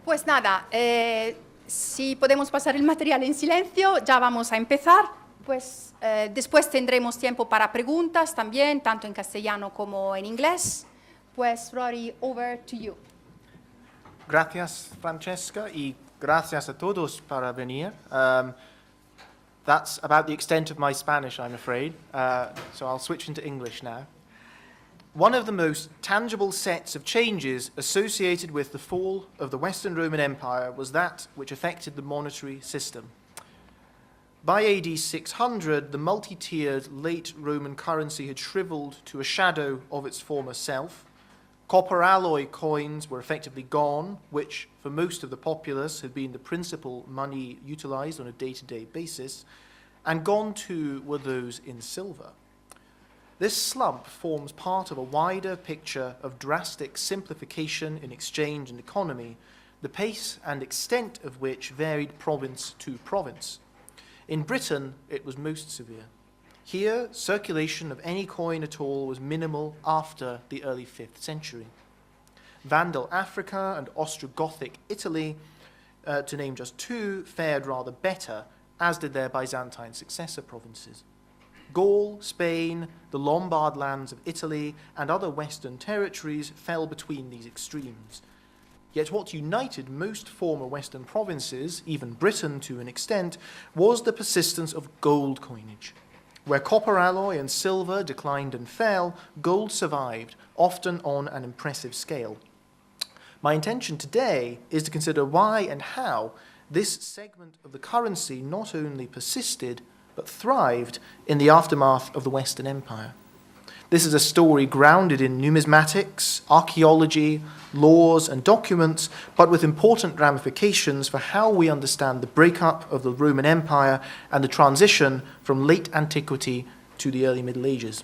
Pues nada, si podemos pasar el material en silencio, ya vamos a empezar. Pues después tendremos tiempo para preguntas también, tanto en castellano como en inglés. Pues Rory, over to you. Gracias, Francesca, y gracias a todos para venir. That's about the extent of my Spanish, I'm afraid, so I'll switch into English now. One of the most tangible sets of changes associated with the fall of the Western Roman Empire was that which affected the monetary system. By AD 600, the multi-tiered late Roman currency had shriveled to a shadow of its former self. Copper alloy coins were effectively gone, which for most of the populace had been the principal money utilized on a day-to-day basis, and gone too were those in silver. This slump forms part of a wider picture of drastic simplification in exchange and economy, the pace and extent of which varied province to province. In Britain, it was most severe. Here, circulation of any coin at all was minimal after the early 5th century. Vandal Africa and Ostrogothic Italy, to name just two, fared rather better, as did their Byzantine successor provinces. Gaul, Spain, the Lombard lands of Italy, and other Western territories fell between these extremes. Yet what united most former Western provinces, even Britain to an extent, was the persistence of gold coinage. Where copper alloy and silver declined and fell, gold survived, often on an impressive scale. My intention today is to consider why and how this segment of the currency not only persisted, but thrived in the aftermath of the Western Empire. This is a story grounded in numismatics, archaeology, laws, and documents, but with important ramifications for how we understand the breakup of the Roman Empire and the transition from late antiquity to the early Middle Ages.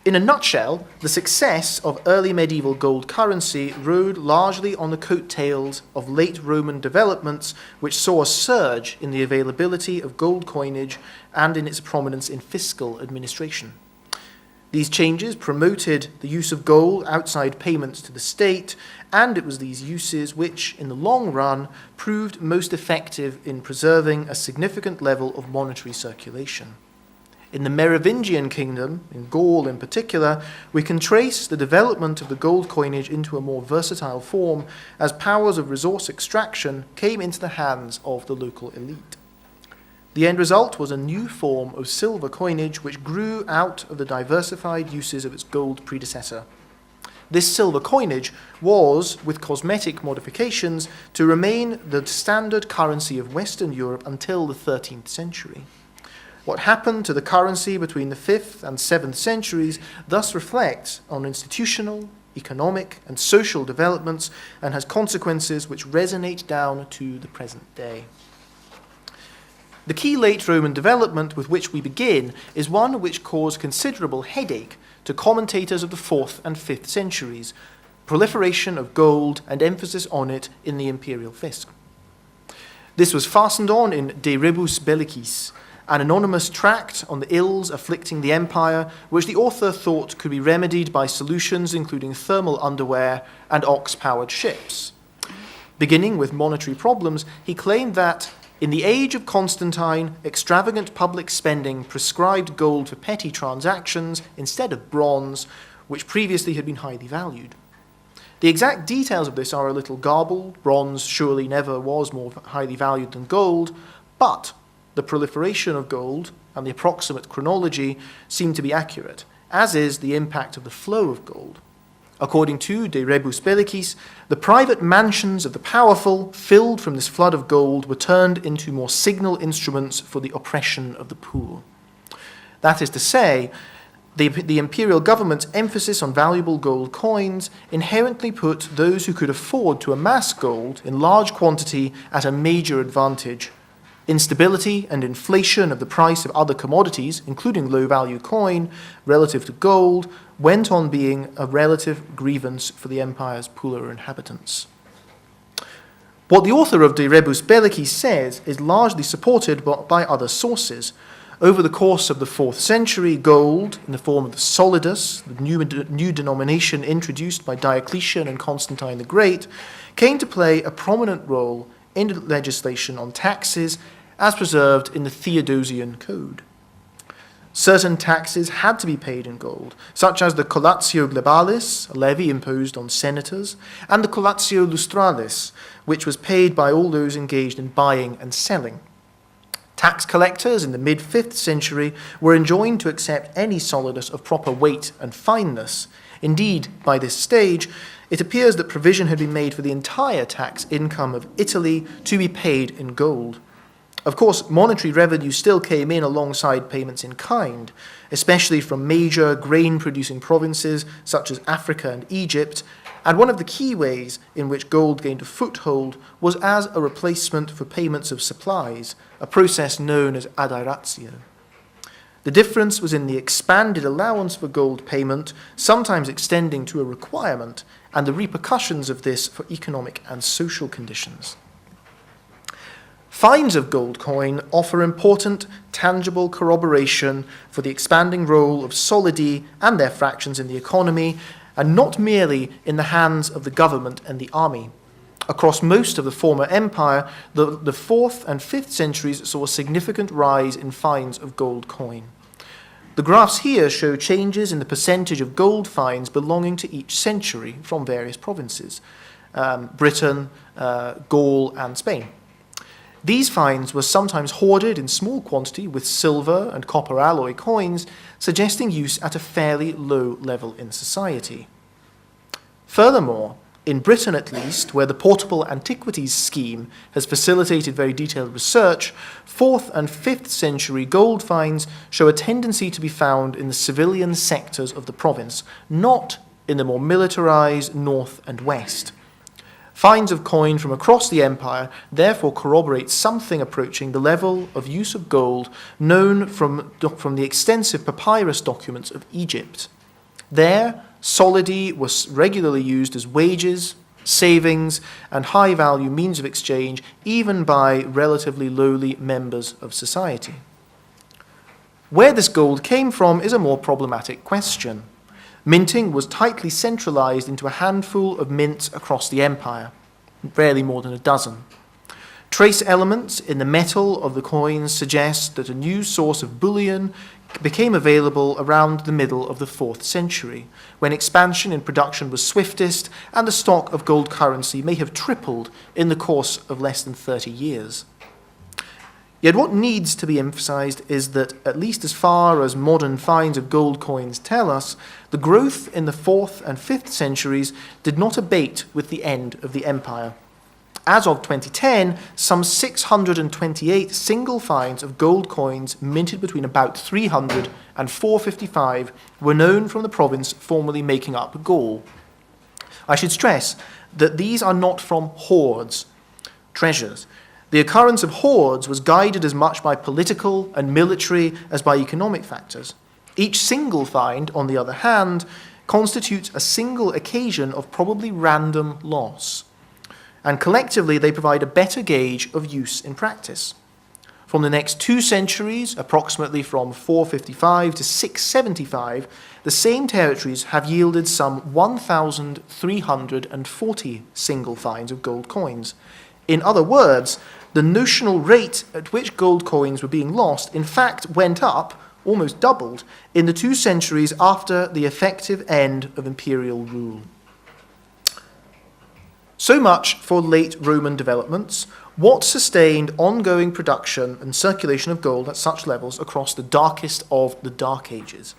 In a nutshell, the success of early medieval gold currency rode largely on the coattails of late Roman developments, which saw a surge in the availability of gold coinage and in its prominence in fiscal administration. These changes promoted the use of gold outside payments to the state, and it was these uses which, in the long run, proved most effective in preserving a significant level of monetary circulation. In the Merovingian kingdom, in Gaul in particular, we can trace the development of the gold coinage into a more versatile form as powers of resource extraction came into the hands of the local elite. The end result was a new form of silver coinage which grew out of the diversified uses of its gold predecessor. This silver coinage was, with cosmetic modifications, to remain the standard currency of Western Europe until the 13th century. What happened to the currency between the 5th and 7th centuries thus reflects on institutional, economic, and social developments and has consequences which resonate down to the present day. The key late Roman development with which we begin is one which caused considerable headache to commentators of the 4th and 5th centuries, proliferation of gold and emphasis on it in the imperial fisc. This was fastened on in De Rebus Bellicis, an anonymous tract on the ills afflicting the empire, which the author thought could be remedied by solutions including thermal underwear and ox-powered ships. Beginning with monetary problems, he claimed that, in the age of Constantine, extravagant public spending prescribed gold for petty transactions instead of bronze, which previously had been highly valued. The exact details of this are a little garbled. Bronze surely never was more highly valued than gold, but the proliferation of gold and the approximate chronology seem to be accurate, as is the impact of the flow of gold. According to De Rebus Bellicis, the private mansions of the powerful, filled from this flood of gold, were turned into more signal instruments for the oppression of the poor. That is to say, the imperial government's emphasis on valuable gold coins inherently put those who could afford to amass gold in large quantity at a major advantage. Instability and inflation of the price of other commodities, including low-value coin, relative to gold, went on being a relative grievance for the empire's poorer inhabitants. What the author of De Rebus Bellicis says is largely supported by other sources. Over the course of the 4th century, gold, in the form of the solidus, the new denomination introduced by Diocletian and Constantine the Great, came to play a prominent role in the legislation on taxes as preserved in the Theodosian Code. Certain taxes had to be paid in gold, such as the collatio globalis, a levy imposed on senators, and the collatio lustralis, which was paid by all those engaged in buying and selling. Tax collectors in the mid-5th century were enjoined to accept any solidus of proper weight and fineness. Indeed, by this stage, it appears that provision had been made for the entire tax income of Italy to be paid in gold. Of course, monetary revenue still came in alongside payments in kind, especially from major grain-producing provinces such as Africa and Egypt, and one of the key ways in which gold gained a foothold was as a replacement for payments of supplies, a process known as adairatio. The difference was in the expanded allowance for gold payment, sometimes extending to a requirement, and the repercussions of this for economic and social conditions. Fines of gold coin offer important, tangible corroboration for the expanding role of solidi and their fractions in the economy, and not merely in the hands of the government and the army. Across most of the former empire, the 4th and 5th centuries saw a significant rise in fines of gold coin. The graphs here show changes in the percentage of gold fines belonging to each century from various provinces, Britain, Gaul, and Spain. These fines were sometimes hoarded in small quantity with silver and copper alloy coins, suggesting use at a fairly low level in society. Furthermore, in Britain at least, where the Portable Antiquities Scheme has facilitated very detailed research, 4th and 5th century gold fines show a tendency to be found in the civilian sectors of the province, not in the more militarized north and west. Fines of coin from across the empire therefore corroborate something approaching the level of use of gold known from the extensive papyrus documents of Egypt. There, solidi was regularly used as wages, savings, and high-value means of exchange, even by relatively lowly members of society. Where this gold came from is a more problematic question. Minting was tightly centralized into a handful of mints across the empire, rarely more than a dozen. Trace elements in the metal of the coins suggest that a new source of bullion became available around the middle of the 4th century, when expansion in production was swiftest and the stock of gold currency may have tripled in the course of less than 30 years. Yet what needs to be emphasized is that, at least as far as modern finds of gold coins tell us, the growth in the 4th and 5th centuries did not abate with the end of the empire. As of 2010, some 628 single finds of gold coins minted between about 300 and 455 were known from the province formerly making up Gaul. I should stress that these are not from hoards, treasures. The occurrence of hoards was guided as much by political and military as by economic factors. Each single find, on the other hand, constitutes a single occasion of probably random loss, and collectively they provide a better gauge of use in practice. From the next 2 centuries, approximately from 455 to 675, the same territories have yielded some 1,340 single finds of gold coins. In other words, the notional rate at which gold coins were being lost, in fact, went up, almost doubled, in the 2 centuries after the effective end of imperial rule. So much for late Roman developments. What sustained ongoing production and circulation of gold at such levels across the darkest of the Dark Ages?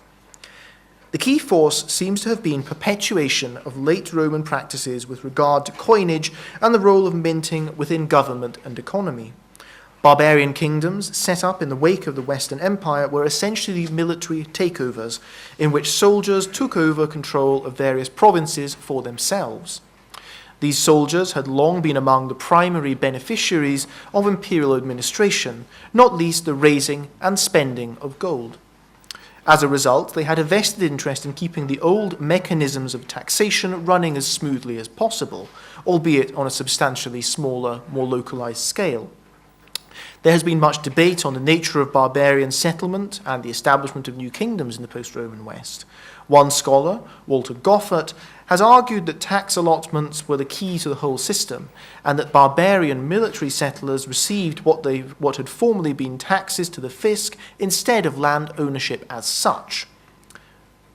The key force seems to have been perpetuation of late Roman practices with regard to coinage and the role of minting within government and economy. Barbarian kingdoms set up in the wake of the Western Empire were essentially military takeovers in which soldiers took over control of various provinces for themselves. These soldiers had long been among the primary beneficiaries of imperial administration, not least the raising and spending of gold. As a result, they had a vested interest in keeping the old mechanisms of taxation running as smoothly as possible, albeit on a substantially smaller, more localized scale. There has been much debate on the nature of barbarian settlement and the establishment of new kingdoms in the post-Roman West. One scholar, Walter Goffert, has argued that tax allotments were the key to the whole system, and that barbarian military settlers received what had formerly been taxes to the fisc instead of land ownership as such.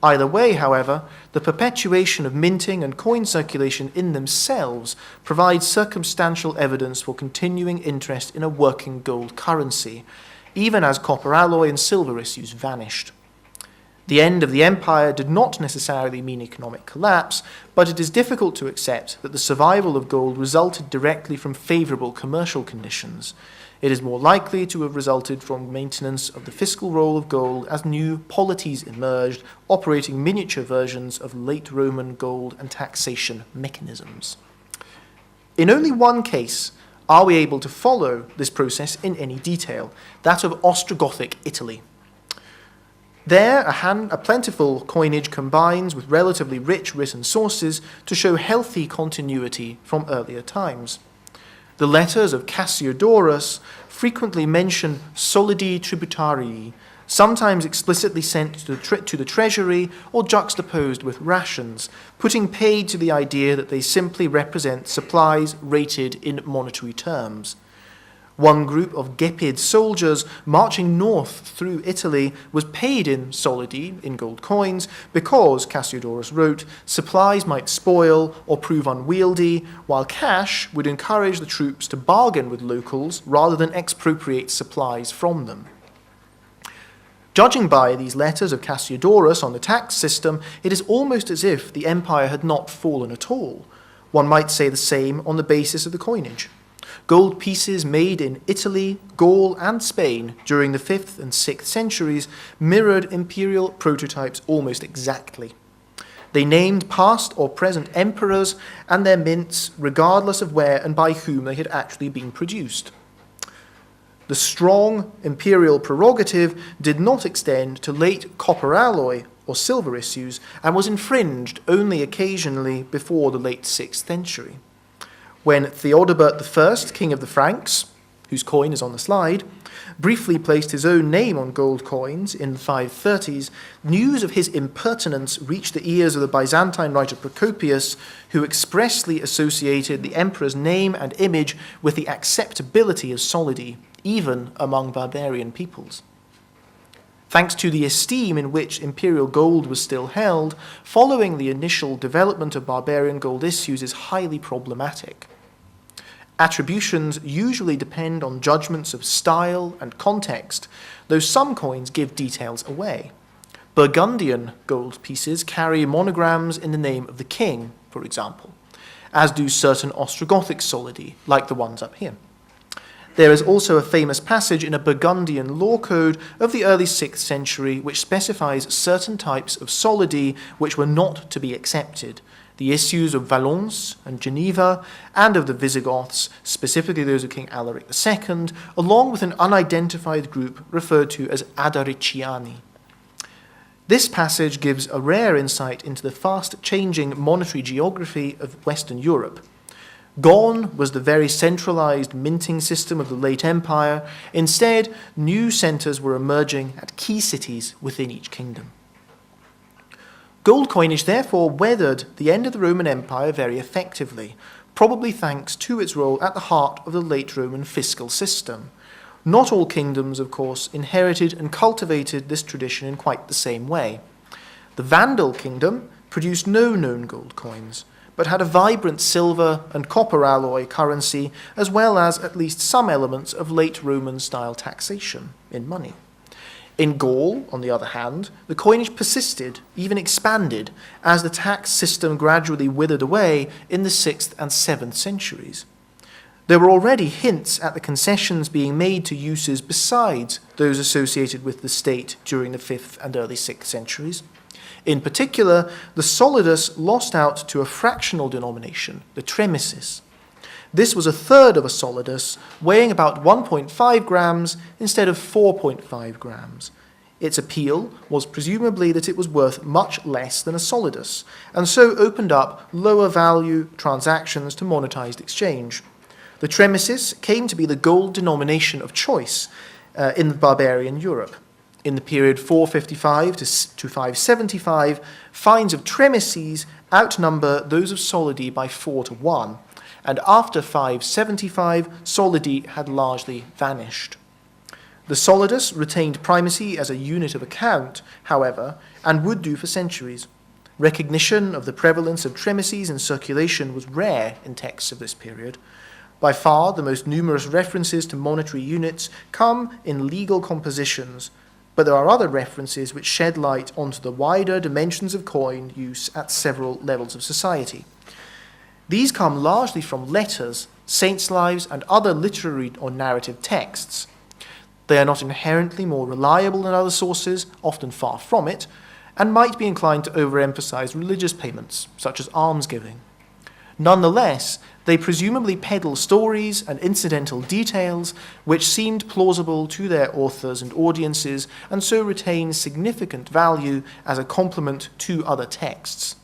Either way, however, the perpetuation of minting and coin circulation in themselves provides circumstantial evidence for continuing interest in a working gold currency, even as copper alloy and silver issues vanished. The end of the empire did not necessarily mean economic collapse, but it is difficult to accept that the survival of gold resulted directly from favourable commercial conditions. It is more likely to have resulted from maintenance of the fiscal role of gold as new polities emerged, operating miniature versions of late Roman gold and taxation mechanisms. In only one case are we able to follow this process in any detail, that of Ostrogothic Italy. There, a plentiful coinage combines with relatively rich written sources to show healthy continuity from earlier times. The letters of Cassiodorus frequently mention solidi tributarii, sometimes explicitly sent to the treasury or juxtaposed with rations, putting paid to the idea that they simply represent supplies rated in monetary terms. One group of Gepid soldiers marching north through Italy was paid in solidi, in gold coins, because, Cassiodorus wrote, supplies might spoil or prove unwieldy, while cash would encourage the troops to bargain with locals rather than expropriate supplies from them. Judging by these letters of Cassiodorus on the tax system, it is almost as if the empire had not fallen at all. One might say the same on the basis of the coinage. Gold pieces made in Italy, Gaul, and Spain during the 5th and 6th centuries mirrored imperial prototypes almost exactly. They named past or present emperors and their mints regardless of where and by whom they had actually been produced. The strong imperial prerogative did not extend to late copper alloy or silver issues and was infringed only occasionally before the late 6th century. When Theodebert I, king of the Franks, whose coin is on the slide, briefly placed his own name on gold coins in the 530s, news of his impertinence reached the ears of the Byzantine writer Procopius, who expressly associated the emperor's name and image with the acceptability of solidi, even among barbarian peoples. Thanks to the esteem in which imperial gold was still held, following the initial development of barbarian gold issues is highly problematic. Attributions usually depend on judgments of style and context, though some coins give details away. Burgundian gold pieces carry monograms in the name of the king, for example, as do certain Ostrogothic solidi, like the ones up here. There is also a famous passage in a Burgundian law code of the early 6th century which specifies certain types of solidi which were not to be accepted, the issues of Valence and Geneva, and of the Visigoths, specifically those of King Alaric II, along with an unidentified group referred to as Adariciani. This passage gives a rare insight into the fast-changing monetary geography of Western Europe. Gone was the very centralized minting system of the late empire. Instead, new centers were emerging at key cities within each kingdom. Gold coinage therefore weathered the end of the Roman Empire very effectively, probably thanks to its role at the heart of the late Roman fiscal system. Not all kingdoms, of course, inherited and cultivated this tradition in quite the same way. The Vandal kingdom produced no known gold coins, but had a vibrant silver and copper alloy currency, as well as at least some elements of late Roman-style taxation in money. In Gaul, on the other hand, the coinage persisted, even expanded, as the tax system gradually withered away in the 6th and 7th centuries. There were already hints at the concessions being made to uses besides those associated with the state during the 5th and early 6th centuries. In particular, the solidus lost out to a fractional denomination, the tremisis. This was a third of a solidus, weighing about 1.5 grams instead of 4.5 grams. Its appeal was presumably that it was worth much less than a solidus, and so opened up lower value transactions to monetized exchange. The tremesis came to be the gold denomination of choice in the barbarian Europe. In the period 455 to 575, fines of tremeses outnumber those of solidi by 4 to 1, and after 575, solidi had largely vanished. The solidus retained primacy as a unit of account, however, and would do for centuries. Recognition of the prevalence of tremeses in circulation was rare in texts of this period. By far, the most numerous references to monetary units come in legal compositions, but there are other references which shed light onto the wider dimensions of coin use at several levels of society. These come largely from letters, saints' lives, and other literary or narrative texts. They are not inherently more reliable than other sources, often far from it, and might be inclined to overemphasize religious payments, such as almsgiving. Nonetheless, they presumably peddle stories and incidental details which seemed plausible to their authors and audiences, and so retain significant value as a complement to other texts.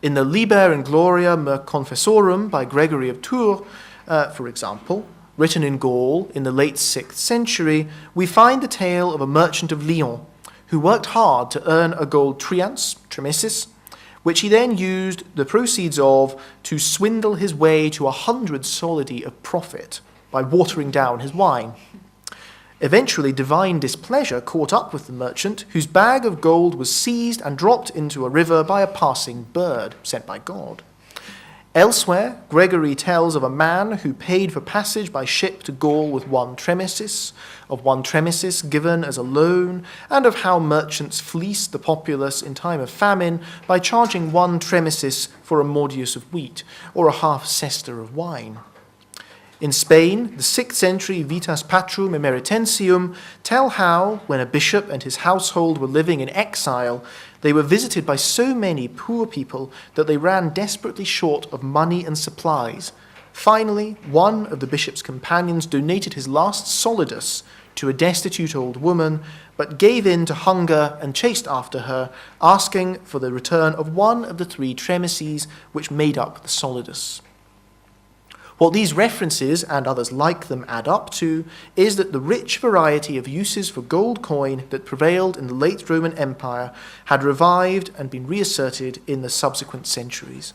In the Liber in Gloria Me Confessorum by Gregory of Tours, for example, written in Gaul in the late 6th century, we find the tale of a merchant of Lyons who worked hard to earn a gold tremesis, which he then used the proceeds of to swindle his way to 100 solidi of profit by watering down his wine. Eventually, divine displeasure caught up with the merchant, whose bag of gold was seized and dropped into a river by a passing bird sent by God. Elsewhere, Gregory tells of a man who paid for passage by ship to Gaul with one tremesis given as a loan, and of how merchants fleeced the populace in time of famine by charging one tremesis for a modius of wheat or a half cester of wine. In Spain, the 6th century Vitas Patrum Emeritensium tell how, when a bishop and his household were living in exile, they were visited by so many poor people that they ran desperately short of money and supplies. Finally, one of the bishop's companions donated his last solidus to a destitute old woman, but gave in to hunger and chased after her, asking for the return of one of the 3 tremeses which made up the solidus. What these references, and others like them, add up to is that the rich variety of uses for gold coin that prevailed in the late Roman Empire had revived and been reasserted in the subsequent centuries.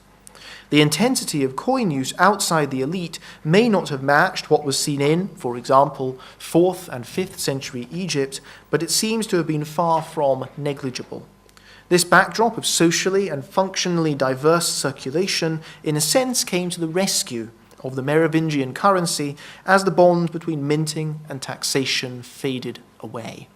The intensity of coin use outside the elite may not have matched what was seen in, for example, 4th and 5th century Egypt, but it seems to have been far from negligible. This backdrop of socially and functionally diverse circulation, in a sense, came to the rescue of the Merovingian currency as the bond between minting and taxation faded away.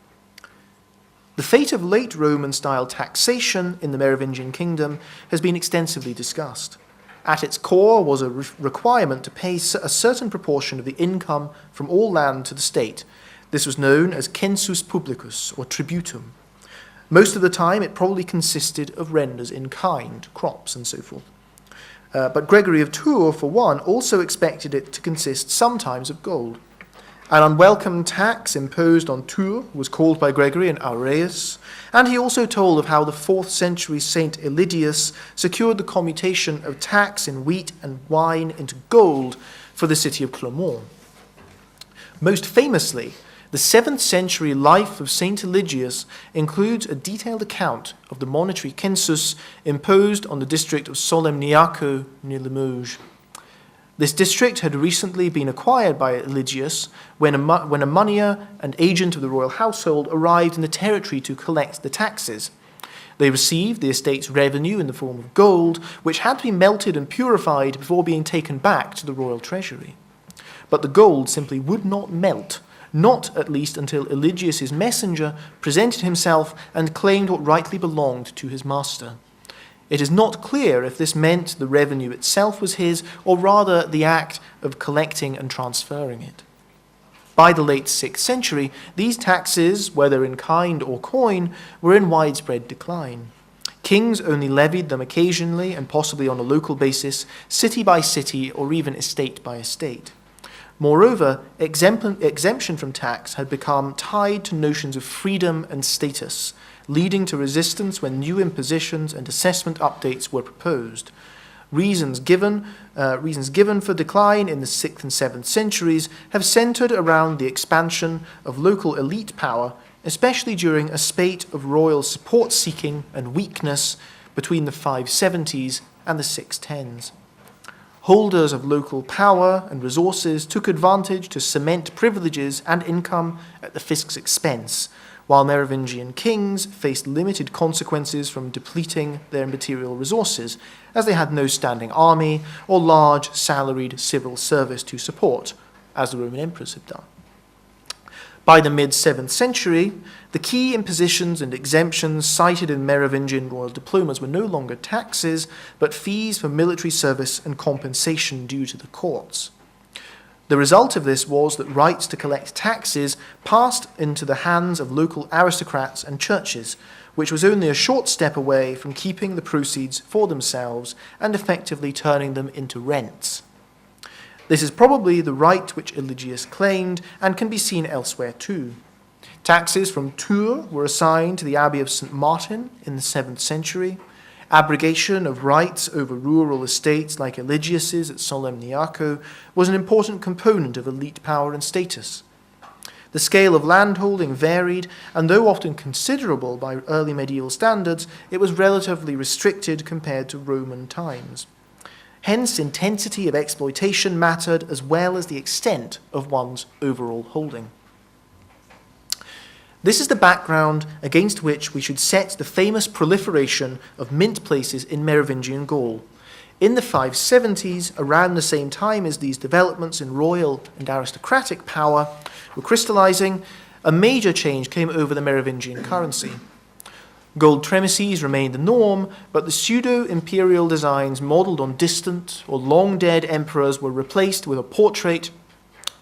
The fate of late Roman-style taxation in the Merovingian kingdom has been extensively discussed. At its core was a requirement to pay a certain proportion of the income from all land to the state. This was known as census publicus, or tributum. Most of the time, it probably consisted of renders in kind, crops, and so forth. But Gregory of Tours, for one, also expected it to consist sometimes of gold. An unwelcome tax imposed on Tours was called by Gregory an aureus, and he also told of how the 4th century Saint Elidius secured the commutation of tax in wheat and wine into gold for the city of Clermont. Most famously, the 7th century life of Saint Eligius includes a detailed account of the monetary census imposed on the district of Solemniaco near Limoges. This district had recently been acquired by Eligius when a moneyer and agent of the royal household arrived in the territory to collect the taxes. They received the estate's revenue in the form of gold, which had to be melted and purified before being taken back to the royal treasury. But the gold simply would not melt, not at least until Eligius's messenger presented himself and claimed what rightly belonged to his master. It is not clear if this meant the revenue itself was his, or rather the act of collecting and transferring it. By the late 6th century, these taxes, whether in kind or coin, were in widespread decline. Kings only levied them occasionally and possibly on a local basis, city by city, or even estate by estate. Moreover, exemption from tax had become tied to notions of freedom and status, leading to resistance when new impositions and assessment updates were proposed. Reasons given for decline in the 6th and 7th centuries have centred around the expansion of local elite power, especially during a spate of royal support-seeking and weakness between the 570s and the 610s. Holders of local power and resources took advantage to cement privileges and income at the fisc's expense, while Merovingian kings faced limited consequences from depleting their material resources, as they had no standing army or large salaried civil service to support, as the Roman emperors had done. By the mid-7th century, the key impositions and exemptions cited in Merovingian royal diplomas were no longer taxes, but fees for military service and compensation due to the courts. The result of this was that rights to collect taxes passed into the hands of local aristocrats and churches, which was only a short step away from keeping the proceeds for themselves and effectively turning them into rents. This is probably the right which Eligius claimed and can be seen elsewhere too. Taxes from Tours were assigned to the Abbey of St. Martin in the 7th century. Abrogation of rights over rural estates like Eligius's at Solemniaco was an important component of elite power and status. The scale of landholding varied, and though often considerable by early medieval standards, it was relatively restricted compared to Roman times. Hence, intensity of exploitation mattered as well as the extent of one's overall holding. This is the background against which we should set the famous proliferation of mint places in Merovingian Gaul. In the 570s, around the same time as these developments in royal and aristocratic power were crystallizing, a major change came over the Merovingian currency. Gold tremises remained the norm, but the pseudo-imperial designs modelled on distant or long-dead emperors were replaced with a portrait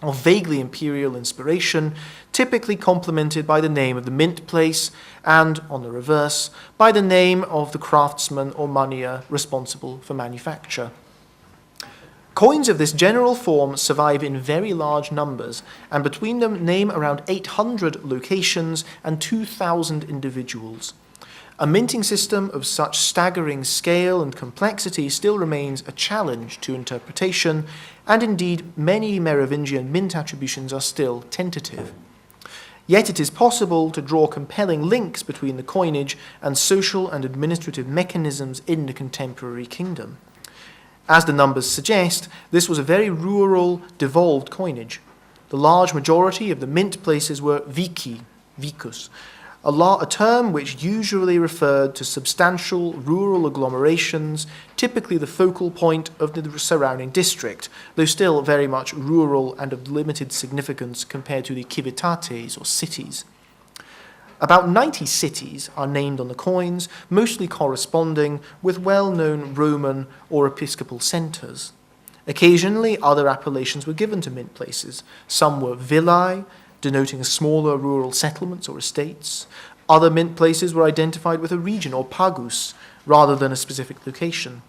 of vaguely imperial inspiration, typically complemented by the name of the mint place and, on the reverse, by the name of the craftsman or moneyer responsible for manufacture. Coins of this general form survive in very large numbers, and between them name around 800 locations and 2,000 individuals. A minting system of such staggering scale and complexity still remains a challenge to interpretation, and indeed many Merovingian mint attributions are still tentative. Yet it is possible to draw compelling links between the coinage and social and administrative mechanisms in the contemporary kingdom. As the numbers suggest, this was a very rural, devolved coinage. The large majority of the mint places were vici, vicus, a term which usually referred to substantial rural agglomerations, typically the focal point of the surrounding district, though still very much rural and of limited significance compared to the civitates or cities. About 90 cities are named on the coins, mostly corresponding with well-known Roman or episcopal centres. Occasionally, other appellations were given to mint places. Some were villae, denoting smaller rural settlements or estates. Other mint places were identified with a region or pagus, rather than a specific location.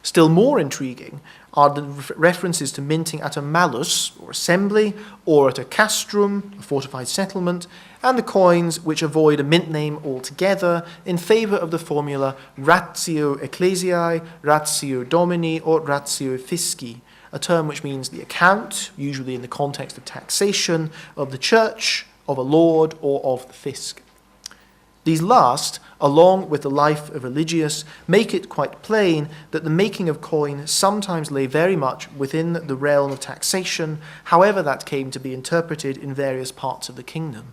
Still more intriguing are the references to minting at a malus, or assembly, or at a castrum, a fortified settlement, and the coins which avoid a mint name altogether in favour of the formula ratio ecclesiae, ratio domini, or ratio fisci, a term which means the account, usually in the context of taxation, of the church, of a lord, or of the fisc. These last, along with the life of Eligius, make it quite plain that the making of coin sometimes lay very much within the realm of taxation, however that came to be interpreted in various parts of the kingdom.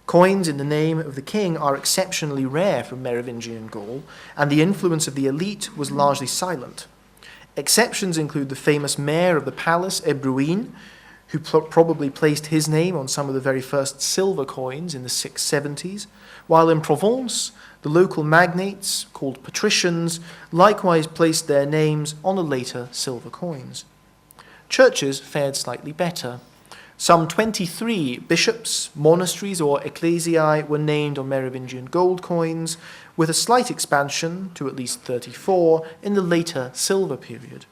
Coins in the name of the king are exceptionally rare from Merovingian Gaul, and the influence of the elite was largely silent. Exceptions include the famous mayor of the palace, Ebruin, who probably placed his name on some of the very first silver coins in the 670s, while in Provence, the local magnates, called patricians, likewise placed their names on the later silver coins. Churches fared slightly better. Some 23 bishops, monasteries, or ecclesiae were named on Merovingian gold coins, with a slight expansion to at least 34 in the later silver period.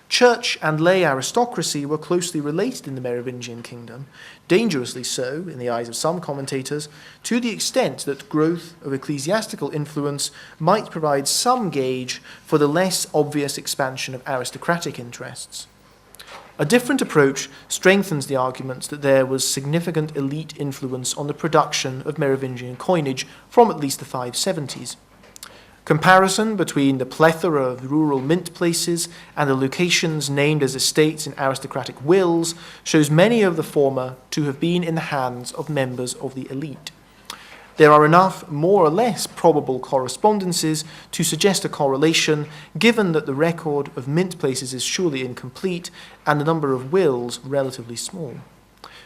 Church and lay aristocracy were closely related in the Merovingian kingdom, dangerously so, in the eyes of some commentators, to the extent that growth of ecclesiastical influence might provide some gauge for the less obvious expansion of aristocratic interests. A different approach strengthens the argument that there was significant elite influence on the production of Merovingian coinage from at least the 570s. Comparison between the plethora of rural mint places and the locations named as estates in aristocratic wills shows many of the former to have been in the hands of members of the elite. There are enough more or less probable correspondences to suggest a correlation, given that the record of mint places is surely incomplete and the number of wills relatively small.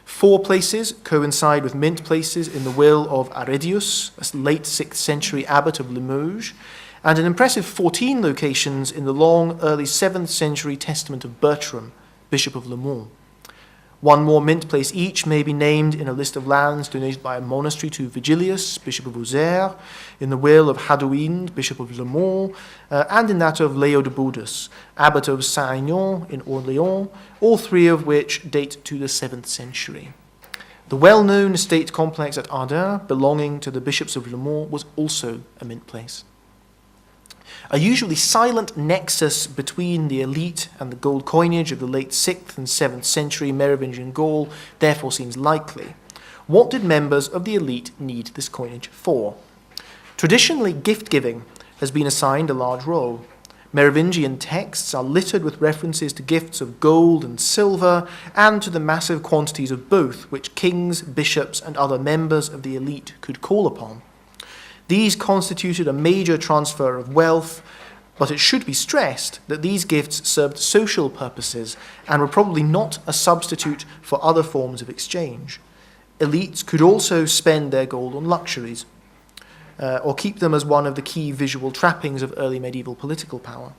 4 places coincide with mint places in the will of Arredius, a late 6th century abbot of Limoges, and an impressive 14 locations in the long early 7th century testament of Bertram, Bishop of Le Mans. 1 more mint place each may be named in a list of lands donated by a monastery to Vigilius, Bishop of Auxerre, in the will of Hadouin, Bishop of Le Mans, and in that of Leo de Bodus, Abbot of Saint-Aignan in Orléans, all 3 of which date to the 7th century. The well-known estate complex at Ardin, belonging to the Bishops of Le Mans, was also a mint place. A usually silent nexus between the elite and the gold coinage of the late 6th and 7th century Merovingian Gaul therefore seems likely. What did members of the elite need this coinage for? Traditionally, gift-giving has been assigned a large role. Merovingian texts are littered with references to gifts of gold and silver and to the massive quantities of both which kings, bishops, and other members of the elite could call upon. These constituted a major transfer of wealth, but it should be stressed that these gifts served social purposes and were probably not a substitute for other forms of exchange. Elites could also spend their gold on luxuries, or keep them as one of the key visual trappings of early medieval political power.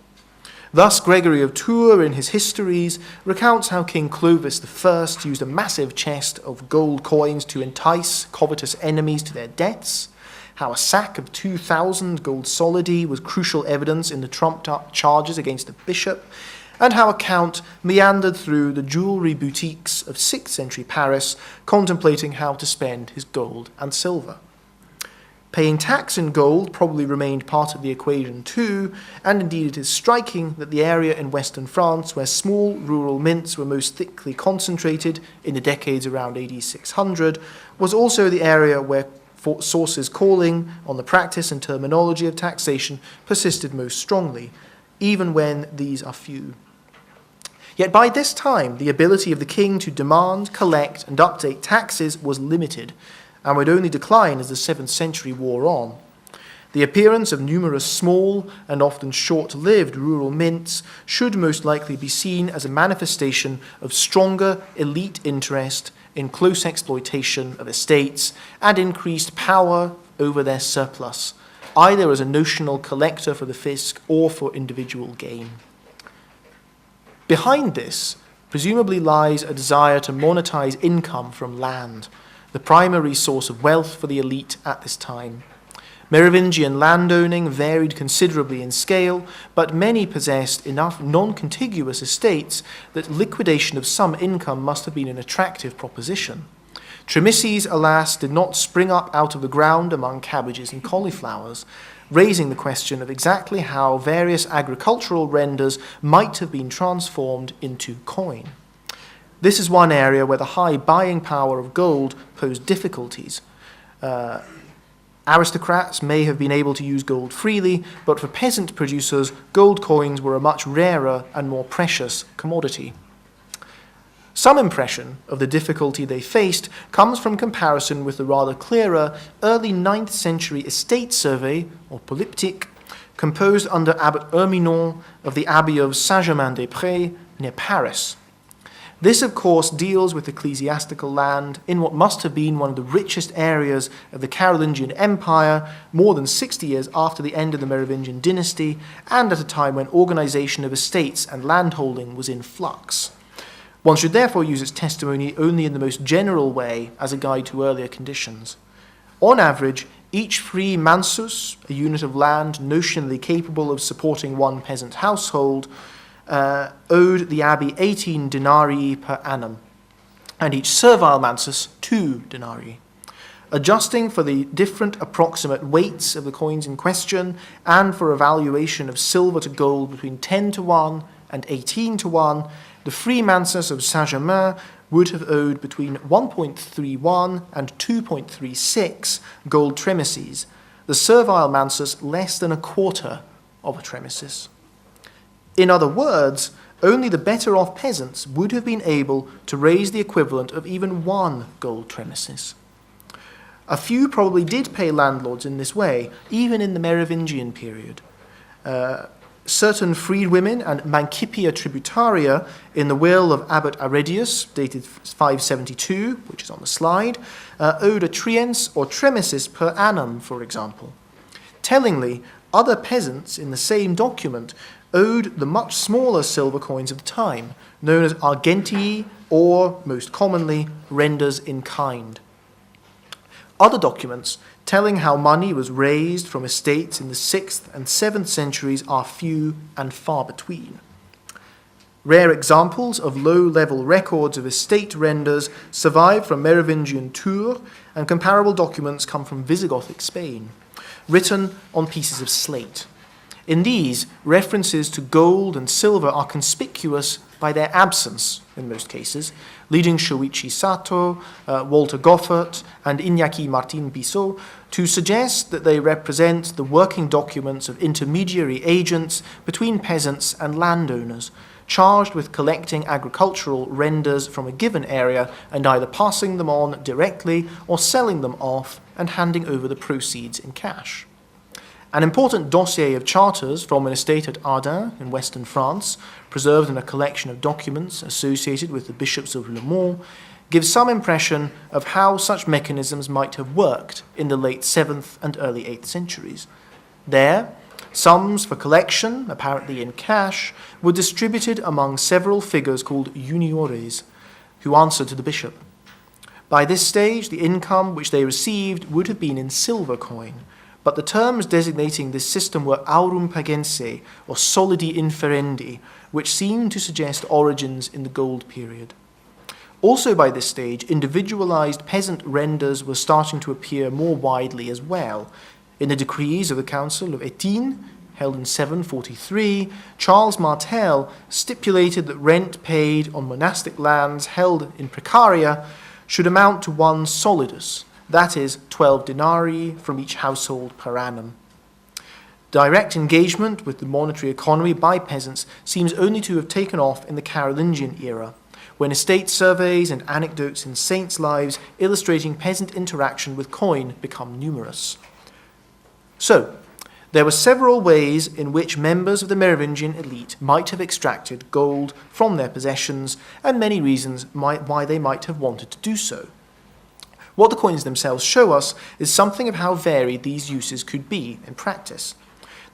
Thus, Gregory of Tours, in his Histories, recounts how King Clovis I used a massive chest of gold coins to entice covetous enemies to their debts, how a sack of 2,000 gold solidi was crucial evidence in the trumped-up charges against the bishop, and how a count meandered through the jewellery boutiques of 6th century Paris, contemplating how to spend his gold and silver. Paying tax in gold probably remained part of the equation too, and indeed it is striking that the area in western France where small rural mints were most thickly concentrated in the decades around AD 600 was also the area where sources calling on the practice and terminology of taxation persisted most strongly, even when these are few. Yet by this time, the ability of the king to demand, collect, and update taxes was limited, and would only decline as the 7th century wore on. The appearance of numerous small and often short-lived rural mints should most likely be seen as a manifestation of stronger elite interest in close exploitation of estates and increased power over their surplus, either as a notional collector for the fisc or for individual gain. Behind this, presumably lies a desire to monetize income from land, the primary source of wealth for the elite at this time. Merovingian landowning varied considerably in scale, but many possessed enough non-contiguous estates that liquidation of some income must have been an attractive proposition. Tremisses, alas, did not spring up out of the ground among cabbages and cauliflowers, raising the question of exactly how various agricultural renders might have been transformed into coin. This is one area where the high buying power of gold posed difficulties. Aristocrats may have been able to use gold freely, but for peasant producers, gold coins were a much rarer and more precious commodity. Some impression of the difficulty they faced comes from comparison with the rather clearer early 9th century estate survey, or polyptyque, composed under Abbot Herminon of the Abbey of Saint-Germain-des-Prés near Paris. This, of course, deals with ecclesiastical land in what must have been one of the richest areas of the Carolingian Empire, more than 60 years after the end of the Merovingian dynasty, and at a time when organization of estates and landholding was in flux. One should therefore use its testimony only in the most general way as a guide to earlier conditions. On average, each free mansus, a unit of land notionally capable of supporting one peasant household, owed the abbey 18 denarii per annum, and each servile mansus 2 denarii. Adjusting for the different approximate weights of the coins in question and for a valuation of silver to gold between 10 to 1 and 18 to 1, the free mansus of Saint-Germain would have owed between 1.31 and 2.36 gold tremises, the servile mansus less than a quarter of a tremisis. In other words, only the better off peasants would have been able to raise the equivalent of even 1 gold tremisis. A few probably did pay landlords in this way, even in the Merovingian period. Certain freedwomen and mancipia tributaria in the will of Abbot Arredius, dated 572, which is on the slide, owed a triens or tremisis per annum, for example. Tellingly, other peasants in the same document owed the much smaller silver coins of the time, known as argentii, or, most commonly, renders in kind. Other documents telling how money was raised from estates in the 6th and 7th centuries are few and far between. Rare examples of low-level records of estate renders survive from Merovingian Tours, and comparable documents come from Visigothic Spain, written on pieces of slate. In these, references to gold and silver are conspicuous by their absence, in most cases, leading Shoichi Sato, Walter Goffert, and Iñaki Martín Bissot to suggest that they represent the working documents of intermediary agents between peasants and landowners, charged with collecting agricultural renders from a given area and either passing them on directly or selling them off and handing over the proceeds in cash. An important dossier of charters from an estate at Ardins in western France, preserved in a collection of documents associated with the bishops of Le Mans, gives some impression of how such mechanisms might have worked in the late 7th and early 8th centuries. There, sums for collection, apparently in cash, were distributed among several figures called juniores, who answered to the bishop. By this stage, the income which they received would have been in silver coin, but the terms designating this system were aurum pagense, or solidi inferendi, which seemed to suggest origins in the gold period. Also by this stage, individualized peasant renders were starting to appear more widely as well. In the decrees of the Council of Étain, held in 743, Charles Martel stipulated that rent paid on monastic lands held in precaria should amount to 1 solidus, that is, 12 denarii from each household per annum. Direct engagement with the monetary economy by peasants seems only to have taken off in the Carolingian era, when estate surveys and anecdotes in saints' lives illustrating peasant interaction with coin become numerous. So, there were several ways in which members of the Merovingian elite might have extracted gold from their possessions, and many reasons why they might have wanted to do so. What the coins themselves show us is something of how varied these uses could be in practice.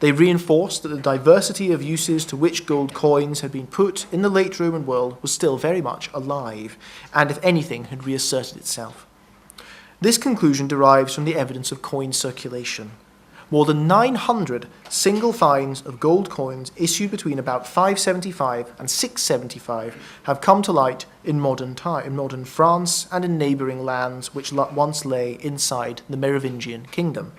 They reinforce that the diversity of uses to which gold coins had been put in the late Roman world was still very much alive, and if anything had reasserted itself. This conclusion derives from the evidence of coin circulation. More than 900 single finds of gold coins issued between about 575 and 675 have come to light in modern France and in neighbouring lands which once lay inside the Merovingian kingdom.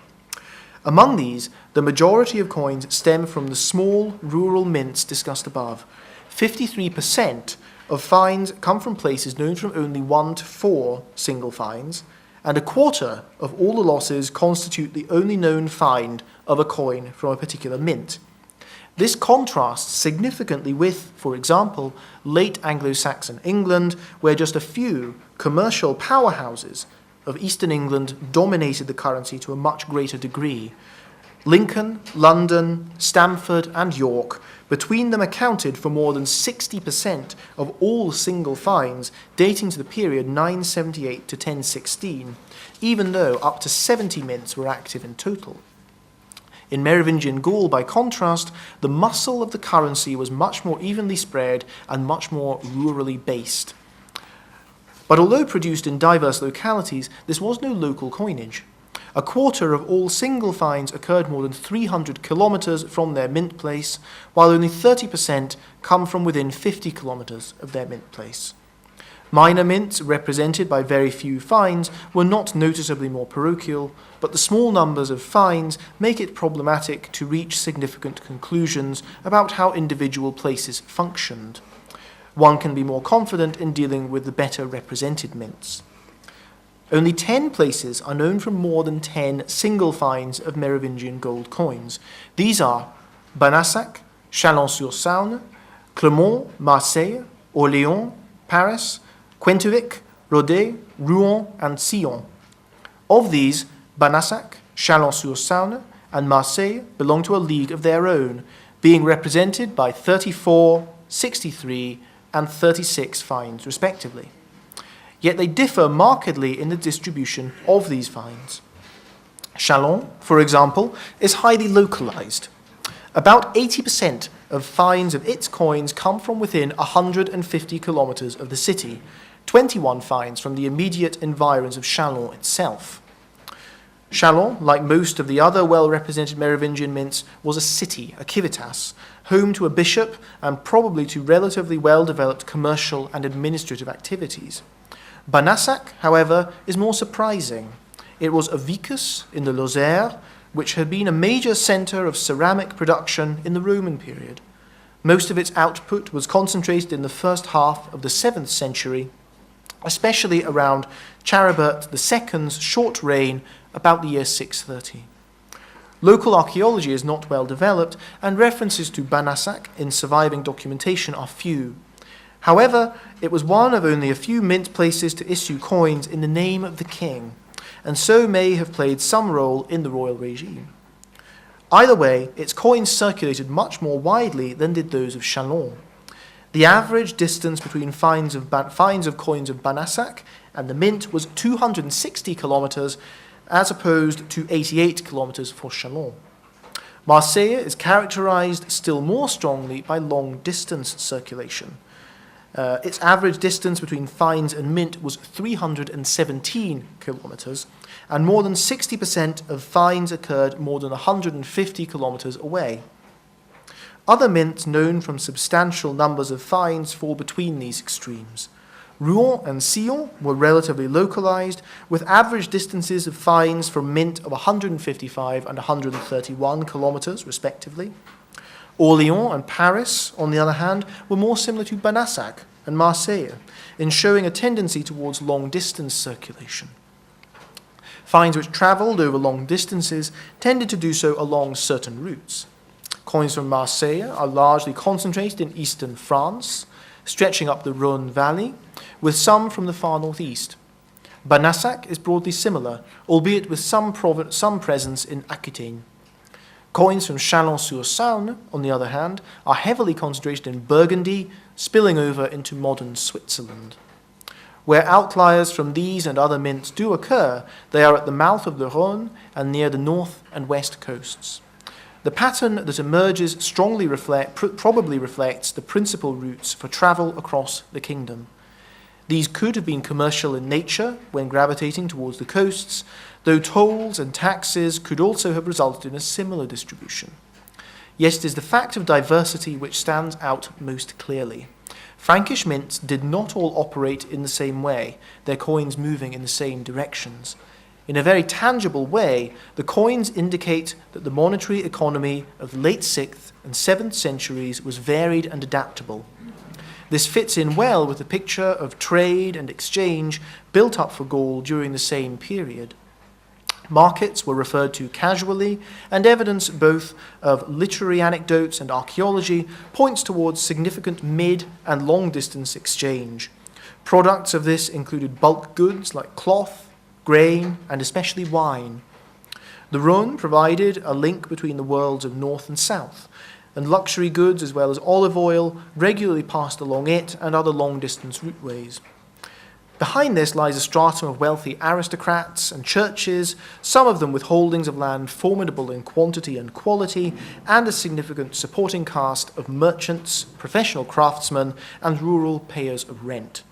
Among these, the majority of coins stem from the small rural mints discussed above. 53% of finds come from places known from only 1 to 4 single finds, and a quarter of all the losses constitute the only known find of a coin from a particular mint. This contrasts significantly with, for example, late Anglo-Saxon England, where just a few commercial powerhouses of Eastern England dominated the currency to a much greater degree. Lincoln, London, Stamford, and York between them accounted for more than 60% of all single finds dating to the period 978 to 1016, even though up to 70 mints were active in total. In Merovingian Gaul, by contrast, the muscle of the currency was much more evenly spread and much more rurally based. But although produced in diverse localities, this was no local coinage. A quarter of all single finds occurred more than 300 kilometres from their mint place, while only 30% come from within 50 kilometres of their mint place. Minor mints, represented by very few finds, were not noticeably more parochial, but the small numbers of finds make it problematic to reach significant conclusions about how individual places functioned. One can be more confident in dealing with the better represented mints. Only 10 places are known for more than 10 single finds of Merovingian gold coins. These are Banassac, Chalon-sur-Saône, Clermont, Marseille, Orléans, Paris, Quentovic, Rodez, Rouen, and Sillon. Of these, Banassac, Chalon-sur-Saône, and Marseille belong to a league of their own, being represented by 34, 63, and 36 finds, respectively. Yet they differ markedly in the distribution of these finds. Chalon, for example, is highly localized. About 80% of finds of its coins come from within 150 kilometers of the city, 21 finds from the immediate environs of Chalon itself. Chalon, like most of the other well-represented Merovingian mints, was a city, a civitas, home to a bishop and probably to relatively well-developed commercial and administrative activities. Banassac, however, is more surprising. It was a vicus in the Lozère, which had been a major centre of ceramic production in the Roman period. Most of its output was concentrated in the first half of the 7th century, especially around Charibert II's short reign about the year 630. Local archaeology is not well developed, and references to Banassac in surviving documentation are few. However, it was one of only a few mint places to issue coins in the name of the king, and so may have played some role in the royal regime. Either way, its coins circulated much more widely than did those of Chalon. The average distance between finds of coins of Banassac and the mint was 260 kilometres, as opposed to 88 kilometres for Chalon. Marseille is characterised still more strongly by long-distance circulation. Its average distance between finds and mint was 317 kilometres, and more than 60% of finds occurred more than 150 kilometres away. Other mints known from substantial numbers of finds fall between these extremes. Rouen and Sillon were relatively localized, with average distances of finds from mint of 155 and 131 kilometres, respectively. Orléans and Paris, on the other hand, were more similar to Banassac and Marseille, in showing a tendency towards long-distance circulation. Finds which travelled over long distances tended to do so along certain routes. Coins from Marseille are largely concentrated in eastern France, stretching up the Rhône Valley, with some from the far northeast. Banassac is broadly similar, albeit with some presence in Aquitaine. Coins from Chalon-sur-Saône, on the other hand, are heavily concentrated in Burgundy, spilling over into modern Switzerland. Where outliers from these and other mints do occur, they are at the mouth of the Rhône and near the north and west coasts. The pattern that emerges strongly probably reflects the principal routes for travel across the kingdom. These could have been commercial in nature when gravitating towards the coasts, though tolls and taxes could also have resulted in a similar distribution. Yet it is the fact of diversity which stands out most clearly. Frankish mints did not all operate in the same way, their coins moving in the same directions. In a very tangible way, the coins indicate that the monetary economy of the late 6th and 7th centuries was varied and adaptable. This fits in well with the picture of trade and exchange built up for Gaul during the same period. Markets were referred to casually, and evidence both of literary anecdotes and archaeology points towards significant mid- and long-distance exchange. Products of this included bulk goods like cloth, grain, and especially wine. The Rhône provided a link between the worlds of north and south, and luxury goods as well as olive oil regularly passed along it and other long-distance routeways. Behind this lies a stratum of wealthy aristocrats and churches, some of them with holdings of land formidable in quantity and quality, and a significant supporting caste of merchants, professional craftsmen, and rural payers of rent.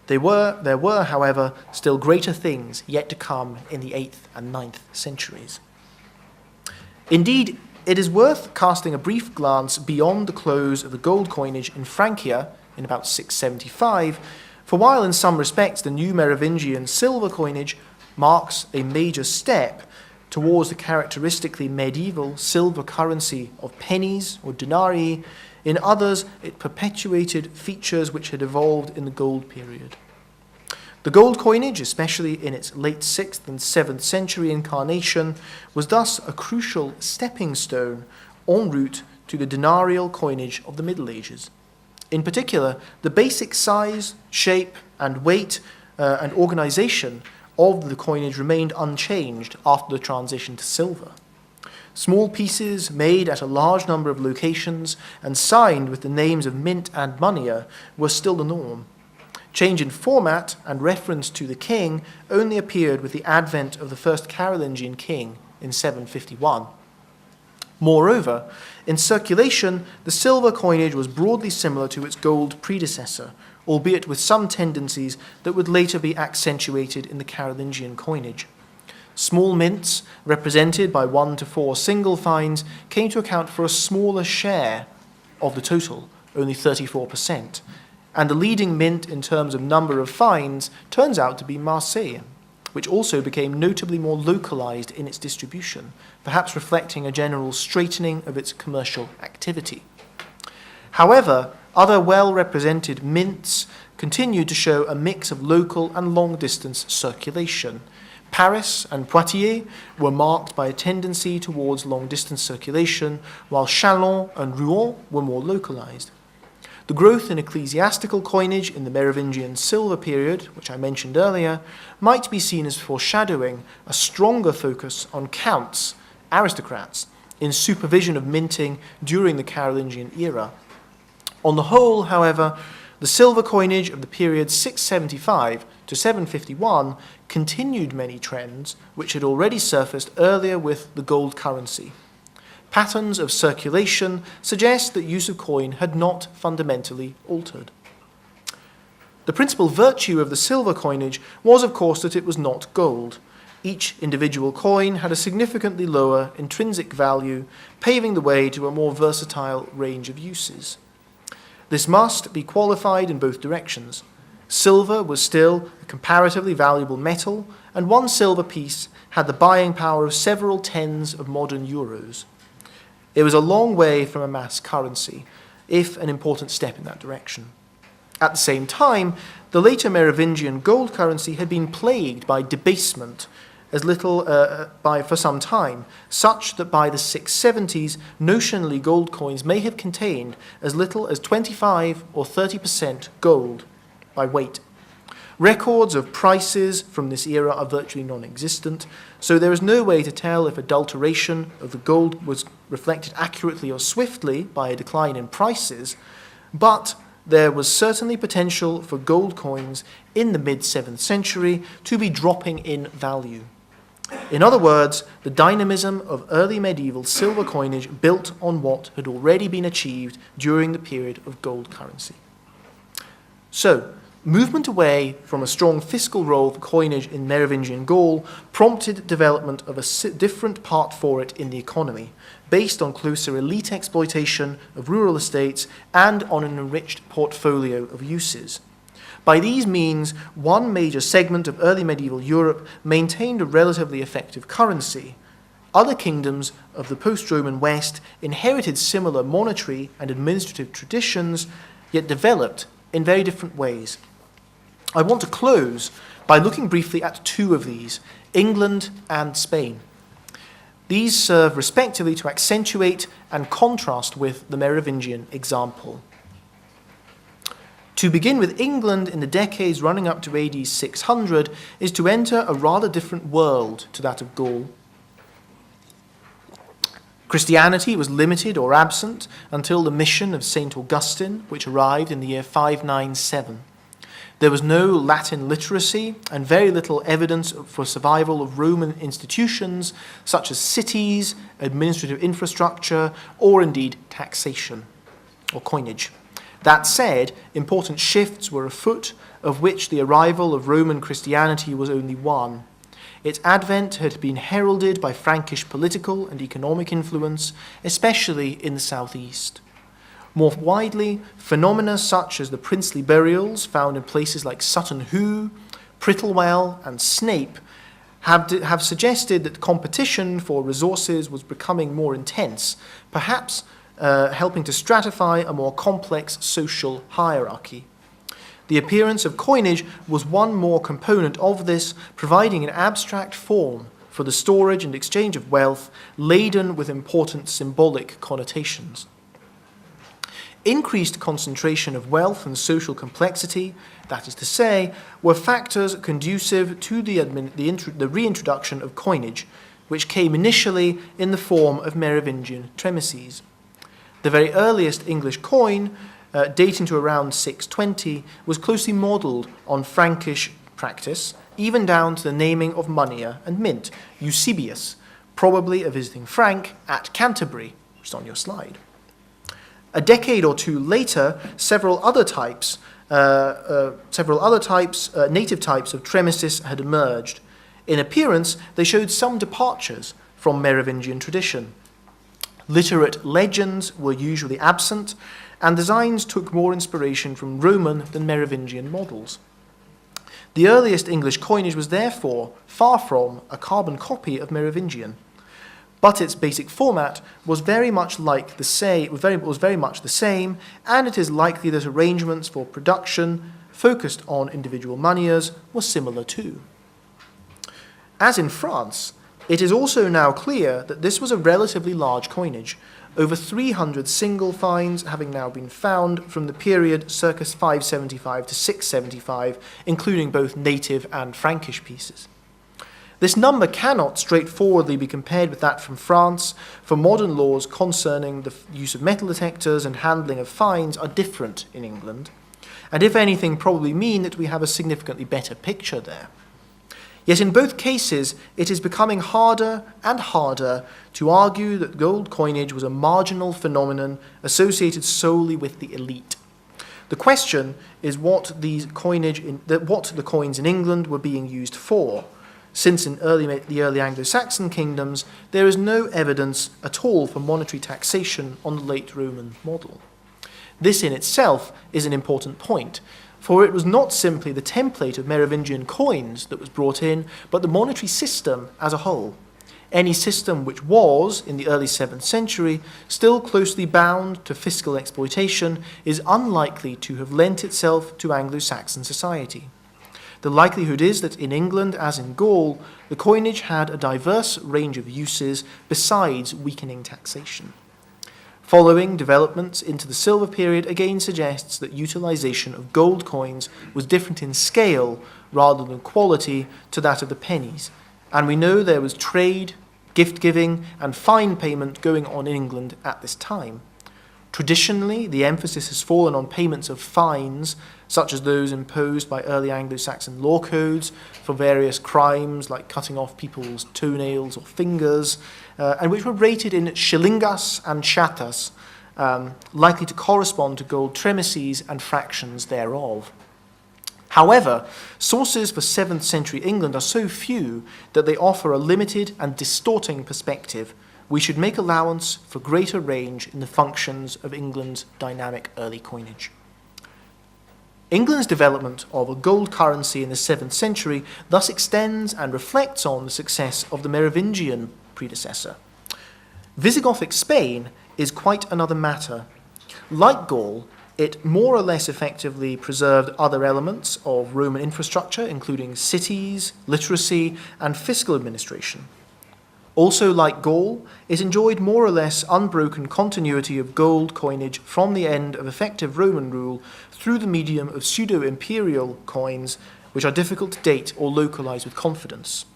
There were, however, still greater things yet to come in the 8th and 9th centuries. Indeed, it is worth casting a brief glance beyond the close of the gold coinage in Francia in about 675, for while in some respects the new Merovingian silver coinage marks a major step towards the characteristically medieval silver currency of pennies or denarii, in others it perpetuated features which had evolved in the gold period. The gold coinage, especially in its late 6th and 7th century incarnation, was thus a crucial stepping stone en route to the denarial coinage of the Middle Ages. In particular, the basic size, shape, and weight and organization of the coinage remained unchanged after the transition to silver. Small pieces made at a large number of locations and signed with the names of mint and moneyer were still the norm. Change in format and reference to the king only appeared with the advent of the first Carolingian king in 751. Moreover, in circulation, the silver coinage was broadly similar to its gold predecessor, albeit with some tendencies that would later be accentuated in the Carolingian coinage. Small mints, represented by 1 to 4 single fines, came to account for a smaller share of the total, only 34%, and the leading mint in terms of number of fines turns out to be Marseille, which also became notably more localized in its distribution, perhaps reflecting a general straightening of its commercial activity. However, other well-represented mints continued to show a mix of local and long-distance circulation. Paris and Poitiers were marked by a tendency towards long-distance circulation, while Chalon and Rouen were more localized. The growth in ecclesiastical coinage in the Merovingian silver period, which I mentioned earlier, might be seen as foreshadowing a stronger focus on counts, aristocrats, in supervision of minting during the Carolingian era. On the whole, however, the silver coinage of the period 675 to 751 continued many trends which had already surfaced earlier with the gold currency. Patterns of circulation suggest that use of coin had not fundamentally altered. The principal virtue of the silver coinage was, of course, that it was not gold. Each individual coin had a significantly lower intrinsic value, paving the way to a more versatile range of uses. This must be qualified in both directions. Silver was still a comparatively valuable metal, and one silver piece had the buying power of several tens of modern euros. It was a long way from a mass currency, if an important step in that direction. At the same time, the later Merovingian gold currency had been plagued by debasement for some time, such that by the 670s, notionally gold coins may have contained as little as 25 or 30% gold by weight. Records of prices from this era are virtually non-existent, so there is no way to tell if adulteration of the gold was reflected accurately or swiftly by a decline in prices, but there was certainly potential for gold coins in the mid-7th century to be dropping in value. In other words, the dynamism of early medieval silver coinage built on what had already been achieved during the period of gold currency. So, movement away from a strong fiscal role for coinage in Merovingian Gaul prompted development of a different part for it in the economy, based on closer elite exploitation of rural estates and on an enriched portfolio of uses. By these means, one major segment of early medieval Europe maintained a relatively effective currency. Other kingdoms of the post-Roman West inherited similar monetary and administrative traditions, yet developed in very different ways. I want to close by looking briefly at two of these, England and Spain. These serve respectively to accentuate and contrast with the Merovingian example. To begin with England in the decades running up to AD 600 is to enter a rather different world to that of Gaul. Christianity was limited or absent until the mission of St. Augustine, which arrived in the year 597. There was no Latin literacy and very little evidence for survival of Roman institutions such as cities, administrative infrastructure, or indeed taxation or coinage. That said, important shifts were afoot of which the arrival of Roman Christianity was only one. Its advent had been heralded by Frankish political and economic influence, especially in the southeast. More widely, phenomena such as the princely burials found in places like Sutton Hoo, Prittlewell, and Snape have suggested that competition for resources was becoming more intense, perhaps helping to stratify a more complex social hierarchy. The appearance of coinage was one more component of this, providing an abstract form for the storage and exchange of wealth laden with important symbolic connotations. Increased concentration of wealth and social complexity, that is to say, were factors conducive to the reintroduction of coinage, which came initially in the form of Merovingian tremisses. The very earliest English coin, dating to around 620, was closely modelled on Frankish practice, even down to the naming of moneyer and mint, Eusebius, probably a visiting Frank at Canterbury, which is on your slide. A decade or two later, several other native types of tremisses had emerged. In appearance, they showed some departures from Merovingian tradition. Literate legends were usually absent, and designs took more inspiration from Roman than Merovingian models. The earliest English coinage was therefore far from a carbon copy of Merovingian, but its basic format was very much the same, and it is likely that arrangements for production focused on individual moneyers were similar too. As in France, it is also now clear that this was a relatively large coinage, over 300 single finds having now been found from the period circa 575 to 675, including both native and Frankish pieces. This number cannot straightforwardly be compared with that from France, for modern laws concerning the use of metal detectors and handling of fines are different in England, and if anything probably mean that we have a significantly better picture there. Yet in both cases, it is becoming harder and harder to argue that gold coinage was a marginal phenomenon associated solely with the elite. The question is what the coins in England were being used for, since in the early Anglo-Saxon kingdoms, there is no evidence at all for monetary taxation on the late Roman model. This in itself is an important point, for it was not simply the template of Merovingian coins that was brought in, but the monetary system as a whole. Any system which was, in the early 7th century, still closely bound to fiscal exploitation is unlikely to have lent itself to Anglo-Saxon society. The likelihood is that in England, as in Gaul, the coinage had a diverse range of uses besides weakening taxation. Following developments into the silver period again suggests that utilization of gold coins was different in scale rather than quality to that of the pennies, and we know there was trade, gift-giving, and fine payment going on in England at this time. Traditionally, the emphasis has fallen on payments of fines, such as those imposed by early Anglo-Saxon law codes for various crimes like cutting off people's toenails or fingers, and which were rated in shillingas and shatas, likely to correspond to gold tremisses and fractions thereof. However, sources for 7th century England are so few that they offer a limited and distorting perspective. We should make allowance for greater range in the functions of England's dynamic early coinage. England's development of a gold currency in the 7th century thus extends and reflects on the success of the Merovingian predecessor. Visigothic Spain is quite another matter. Like Gaul, it more or less effectively preserved other elements of Roman infrastructure, including cities, literacy, and fiscal administration. Also, like Gaul, it enjoyed more or less unbroken continuity of gold coinage from the end of effective Roman rule through the medium of pseudo-imperial coins, which are difficult to date or localize with confidence.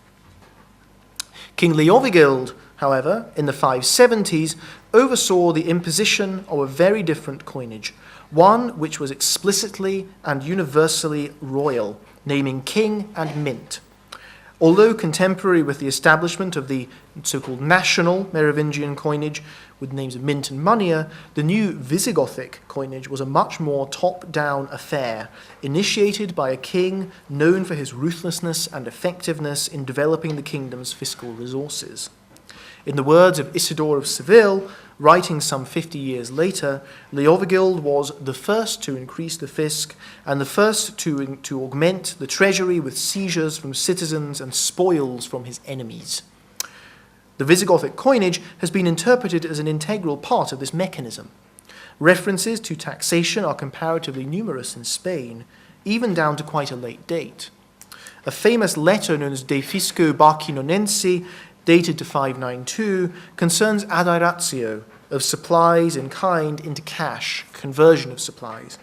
King Leovigild, however, in the 570s, oversaw the imposition of a very different coinage, one which was explicitly and universally royal, naming king and mint. Although contemporary with the establishment of the so-called national Merovingian coinage with names of mint and moneyer, the new Visigothic coinage was a much more top-down affair, initiated by a king known for his ruthlessness and effectiveness in developing the kingdom's fiscal resources. In the words of Isidore of Seville, writing some 50 years later, Leovigild was the first to increase the fisc and the first to augment the treasury with seizures from citizens and spoils from his enemies. The Visigothic coinage has been interpreted as an integral part of this mechanism. References to taxation are comparatively numerous in Spain, even down to quite a late date. A famous letter known as De Fisco Barcinonensi, dated to 592, concerns adairatio, of supplies in kind into cash, conversion of supplies,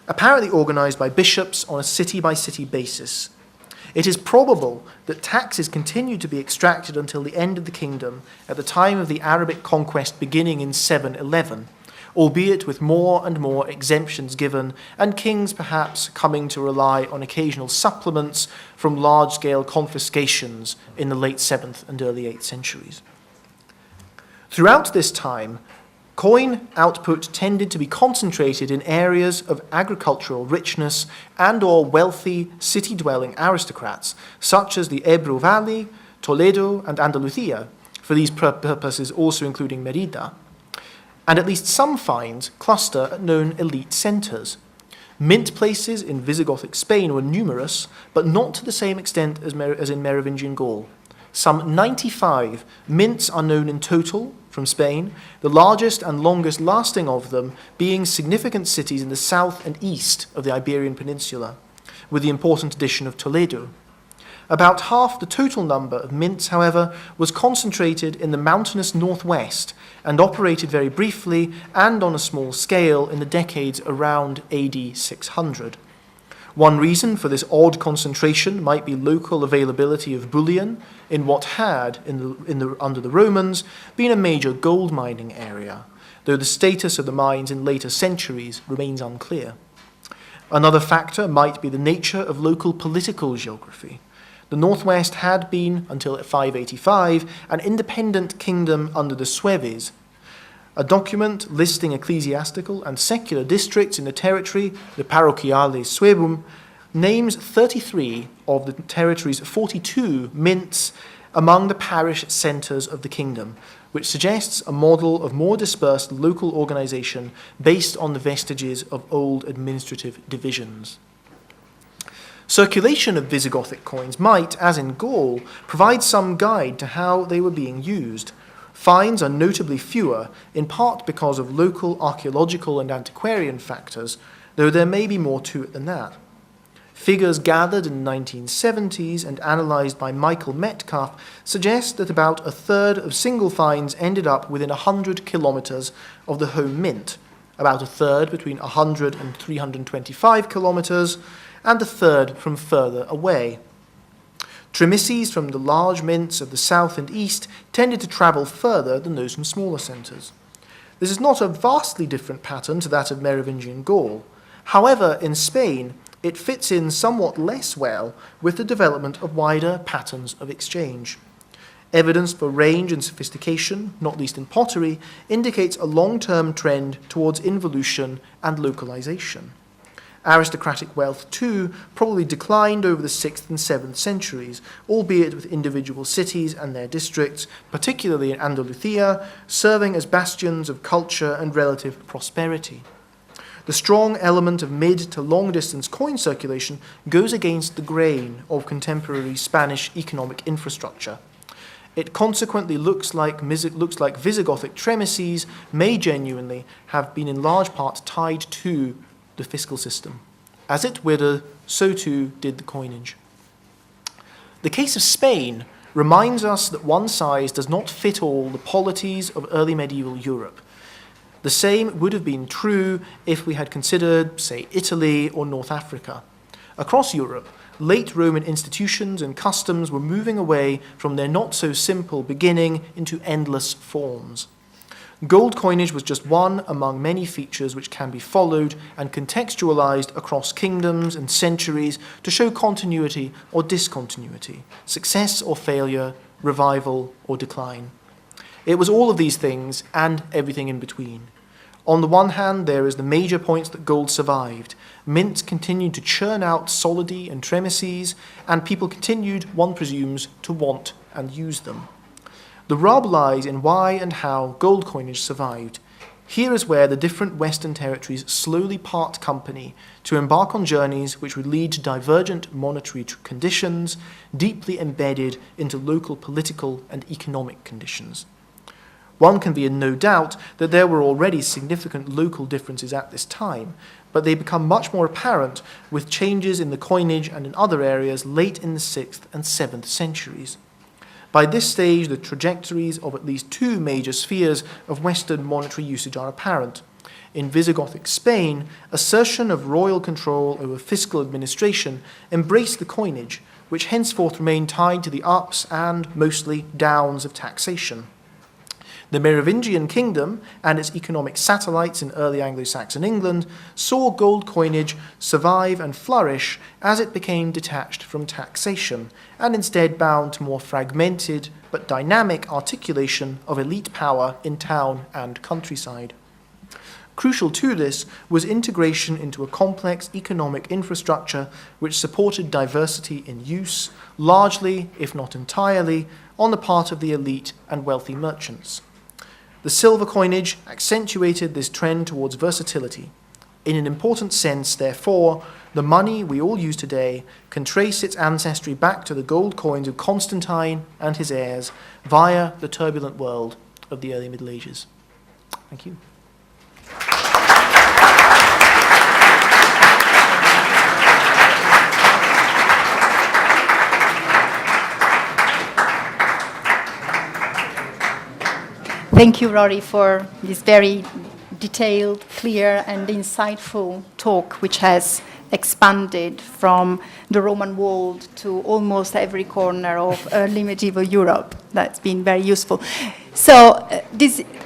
apparently organized by bishops on a city-by-city basis. It is probable that taxes continued to be extracted until the end of the kingdom at the time of the Arabic conquest beginning in 711, albeit with more and more exemptions given, and kings perhaps coming to rely on occasional supplements from large-scale confiscations in the late 7th and early 8th centuries. Throughout this time, coin output tended to be concentrated in areas of agricultural richness and/or wealthy city-dwelling aristocrats, such as the Ebro Valley, Toledo, and Andalusia, for these purposes also including Merida. And at least some finds cluster at known elite centres. Mint places in Visigothic Spain were numerous, but not to the same extent as in Merovingian Gaul. Some 95 mints are known in total from Spain, the largest and longest lasting of them being significant cities in the south and east of the Iberian Peninsula, with the important addition of Toledo. About half the total number of mints, however, was concentrated in the mountainous northwest and operated very briefly and on a small scale in the decades around AD 600. One reason for this odd concentration might be local availability of bullion in what had, under the Romans, been a major gold mining area, though the status of the mines in later centuries remains unclear. Another factor might be the nature of local political geography. The Northwest had been, until 585, an independent kingdom under the Sueves. A document listing ecclesiastical and secular districts in the territory, the Parochiale Suebum, names 33 of the territory's 42 mints among the parish centres of the kingdom, which suggests a model of more dispersed local organisation based on the vestiges of old administrative divisions. Circulation of Visigothic coins might, as in Gaul, provide some guide to how they were being used. Finds are notably fewer, in part because of local archaeological and antiquarian factors, though there may be more to it than that. Figures gathered in the 1970s and analysed by Michael Metcalf suggest that about a third of single finds ended up within 100 kilometres of the home mint, about a third between 100 and 325 kilometres, and a third from further away. Trimices from the large mints of the south and east tended to travel further than those from smaller centres. This is not a vastly different pattern to that of Merovingian Gaul. However, in Spain, it fits in somewhat less well with the development of wider patterns of exchange. Evidence for range and sophistication, not least in pottery, indicates a long-term trend towards involution and localization. Aristocratic wealth, too, probably declined over the 6th and 7th centuries, albeit with individual cities and their districts, particularly in Andalusia, serving as bastions of culture and relative prosperity. The strong element of mid to long-distance coin circulation goes against the grain of contemporary Spanish economic infrastructure. It consequently looks like Visigothic tremises may genuinely have been in large part tied to the fiscal system. As it withered, so too did the coinage. The case of Spain reminds us that one size does not fit all the polities of early medieval Europe. The same would have been true if we had considered, say, Italy or North Africa. Across Europe, late Roman institutions and customs were moving away from their not-so-simple beginning into endless forms. Gold coinage was just one among many features which can be followed and contextualized across kingdoms and centuries to show continuity or discontinuity, success or failure, revival or decline. It was all of these things and everything in between. On the one hand, there is the major points that gold survived. Mints continued to churn out solidi and tremices, and people continued, one presumes, to want and use them. The rub lies in why and how gold coinage survived. Here is where the different Western territories slowly part company to embark on journeys which would lead to divergent monetary conditions, deeply embedded into local political and economic conditions. One can be in no doubt that there were already significant local differences at this time, but they become much more apparent with changes in the coinage and in other areas late in the 6th and 7th centuries. By this stage, the trajectories of at least two major spheres of Western monetary usage are apparent. In Visigothic Spain, assertion of royal control over fiscal administration embraced the coinage, which henceforth remained tied to the ups and, mostly, downs of taxation. The Merovingian kingdom and its economic satellites in early Anglo-Saxon England saw gold coinage survive and flourish as it became detached from taxation and instead bound to more fragmented but dynamic articulation of elite power in town and countryside. Crucial to this was integration into a complex economic infrastructure which supported diversity in use, largely, if not entirely, on the part of the elite and wealthy merchants. The silver coinage accentuated this trend towards versatility. In an important sense, therefore, the money we all use today can trace its ancestry back to the gold coins of Constantine and his heirs via the turbulent world of the early Middle Ages. Thank you. Thank you, Rory, for this very detailed, clear, and insightful talk, which has expanded from the Roman world to almost every corner of early medieval Europe. That's been very useful. So,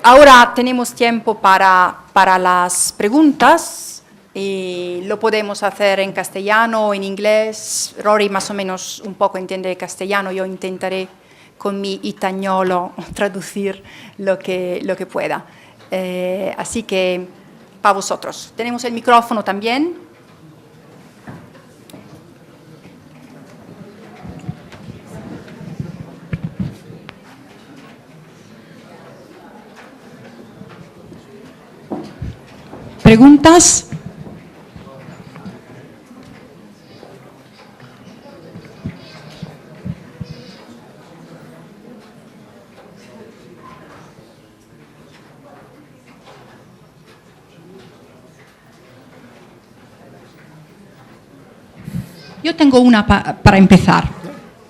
ahora tenemos tiempo para las preguntas. Y lo podemos hacer en castellano o en inglés. Rory más o menos un poco entiende castellano, yo intentaré con mi itañolo traducir lo que pueda. Así que, para vosotros. Tenemos el micrófono también. ¿Preguntas? Yo tengo una para empezar.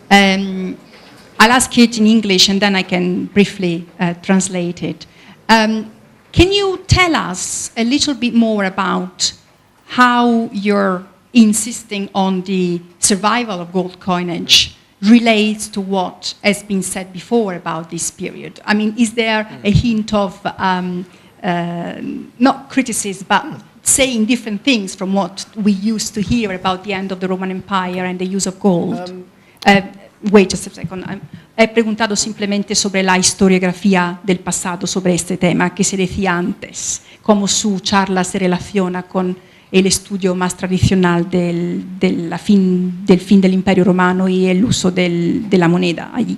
I'll ask it in English and then I can briefly translate it. Can you tell us a little bit more about how you're insisting on the survival of gold coinage relates to what has been said before about this period? I mean, is there a hint of, not criticism, but saying different things from what we used to hear about the end of the Roman Empire and the use of gold? Wait just a second. He preguntado simplemente sobre la historiografía del pasado sobre este tema que se decía antes, cómo su charla se relaciona con el estudio más tradicional del fin del Imperio Romano y el uso de la moneda allí.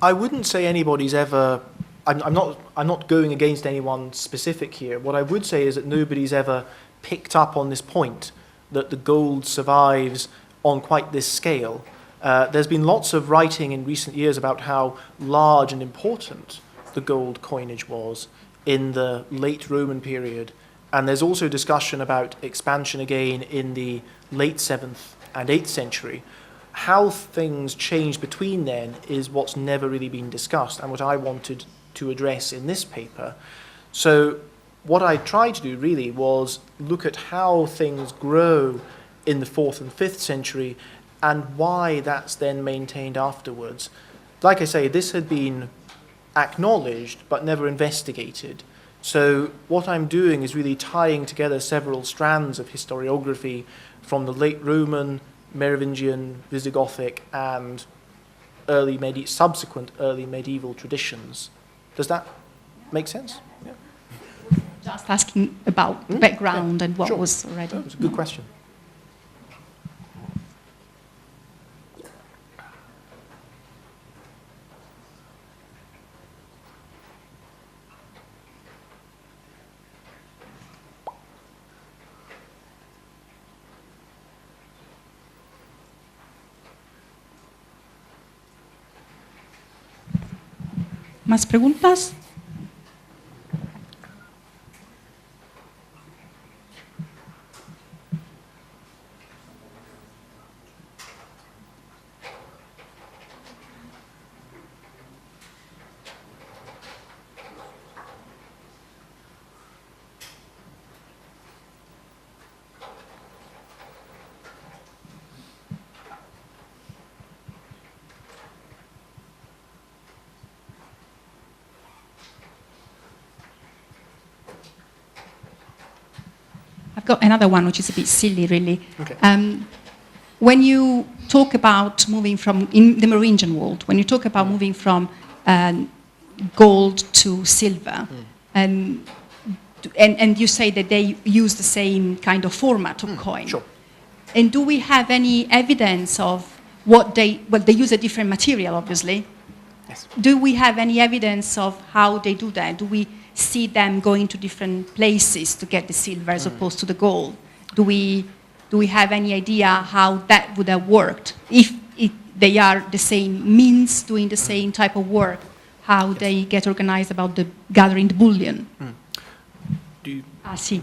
I wouldn't say anybody's ever. I'm not going against anyone specific here. What I would say is that nobody's ever picked up on this point that the gold survives on quite this scale. There's been lots of writing in recent years about how large and important the gold coinage was in the late Roman period. And there's also discussion about expansion again in the late 7th and 8th century. How things changed between then is what's never really been discussed and what I wanted to address in this paper. So what I tried to do really was look at how things grow in the 4th and 5th century and why that's then maintained afterwards. Like I say, this had been acknowledged but never investigated. So what I'm doing is really tying together several strands of historiography from the late Roman, Merovingian, Visigothic, and subsequent early medieval traditions. Does that make sense? Yeah. Just asking about background and what Sure. was already. That was a good question. ¿Más preguntas? I've got another one which is a bit silly, really. Okay. When you talk about moving from, in the Merovingian world, when you talk about moving from gold to silver, and you say that they use the same kind of format of coin. Sure. And do we have any evidence of what they use a different material, obviously. Yes. Do we have any evidence of how they do that? Do we see them going to different places to get the silver as opposed to the gold? Do we have any idea how that would have worked? If they are the same means doing the same type of work, how they get organized about the gathering the bullion? Ah, sí.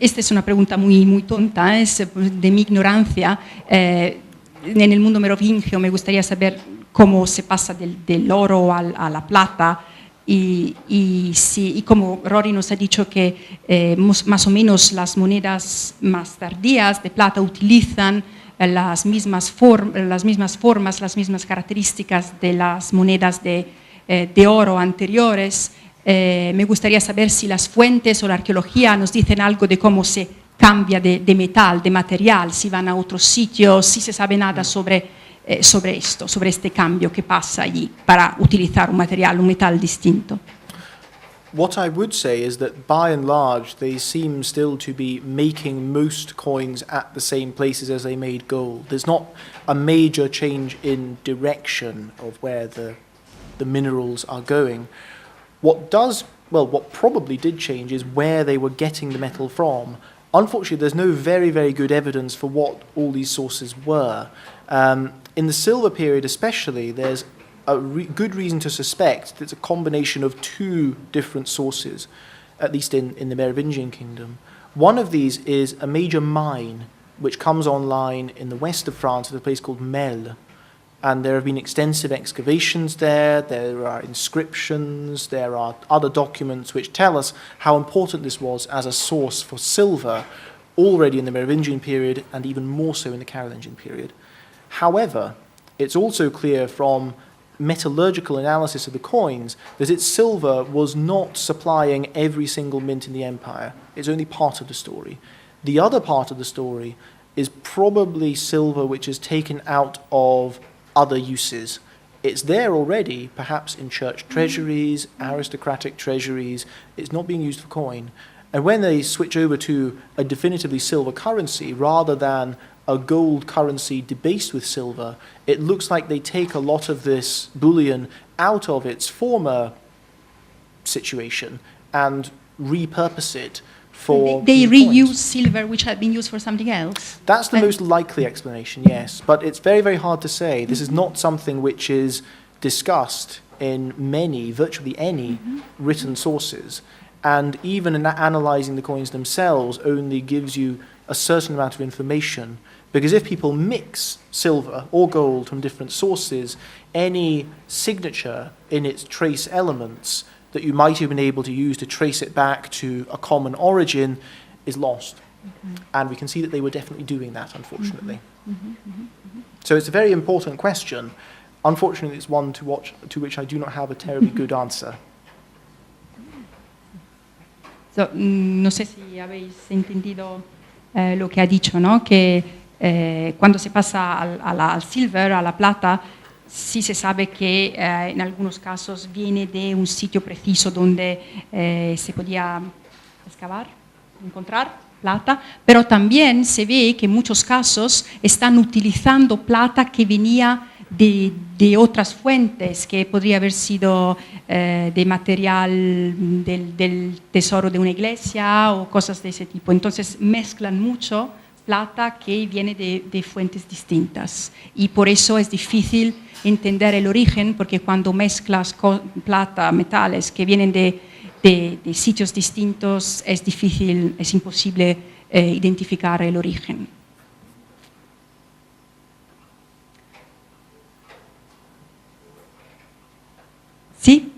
Esta es una pregunta muy tonta, es de mi ignorancia. En el mundo merovingio me gustaría saber cómo se pasa del oro a la plata y como Rory nos ha dicho que más o menos las monedas más tardías de plata utilizan las mismas formas, las mismas características de las monedas de oro anteriores. Me gustaría saber si las fuentes o la arqueología nos dicen algo de cómo se cambia de metal, de material, si van a otros sitios, si se sabe nada sobre esto, sobre este cambio que pasa allí para utilizar un metal distinto. What I would say is that by and large they seem still to be making most coins at the same places as they made gold. There's not a major change in direction of where the minerals are going. What probably did change is where they were getting the metal from. Unfortunately, there's no very, very good evidence for what all these sources were. In the silver period especially, there's a good reason to suspect that it's a combination of two different sources, at least in the Merovingian kingdom. One of these is a major mine which comes online in the west of France at a place called Melle. And there have been extensive excavations there, there are inscriptions, there are other documents which tell us how important this was as a source for silver already in the Merovingian period and even more so in the Carolingian period. However, it's also clear from metallurgical analysis of the coins that its silver was not supplying every single mint in the empire. It's only part of the story. The other part of the story is probably silver which is taken out of other uses. It's there already, perhaps in church treasuries, aristocratic treasuries. It's not being used for coin. And when they switch over to a definitively silver currency rather than a gold currency debased with silver, it looks like they take a lot of this bullion out of its former situation and repurpose it for They new reuse coins. silver which had been used for something else. That's the most likely explanation, yes. But it's very, very hard to say. This is not something which is discussed in virtually any written sources. And even in analysing the coins themselves only gives you a certain amount of information. Because if people mix silver or gold from different sources, any signature in its trace elements that you might have been able to use to trace it back to a common origin is lost. And we can see that they were definitely doing that, unfortunately. So it's a very important question. unfortunately, it's one to which I do not have a terribly good answer. No sé si habéis entendido lo que ha dicho, ¿no? Que cuando se pasa al silver, a la plata, sí se sabe que en algunos casos viene de un sitio preciso donde se podía excavar, encontrar plata, pero también se ve que en muchos casos están utilizando plata que venía de otras fuentes, que podría haber sido de material del tesoro de una iglesia o cosas de ese tipo. Entonces mezclan mucho plata que viene de fuentes distintas y por eso es difícil entender el origen, porque cuando mezclas plata, metales que vienen de sitios distintos, es difícil, es imposible identificar el origen. ¿Sí?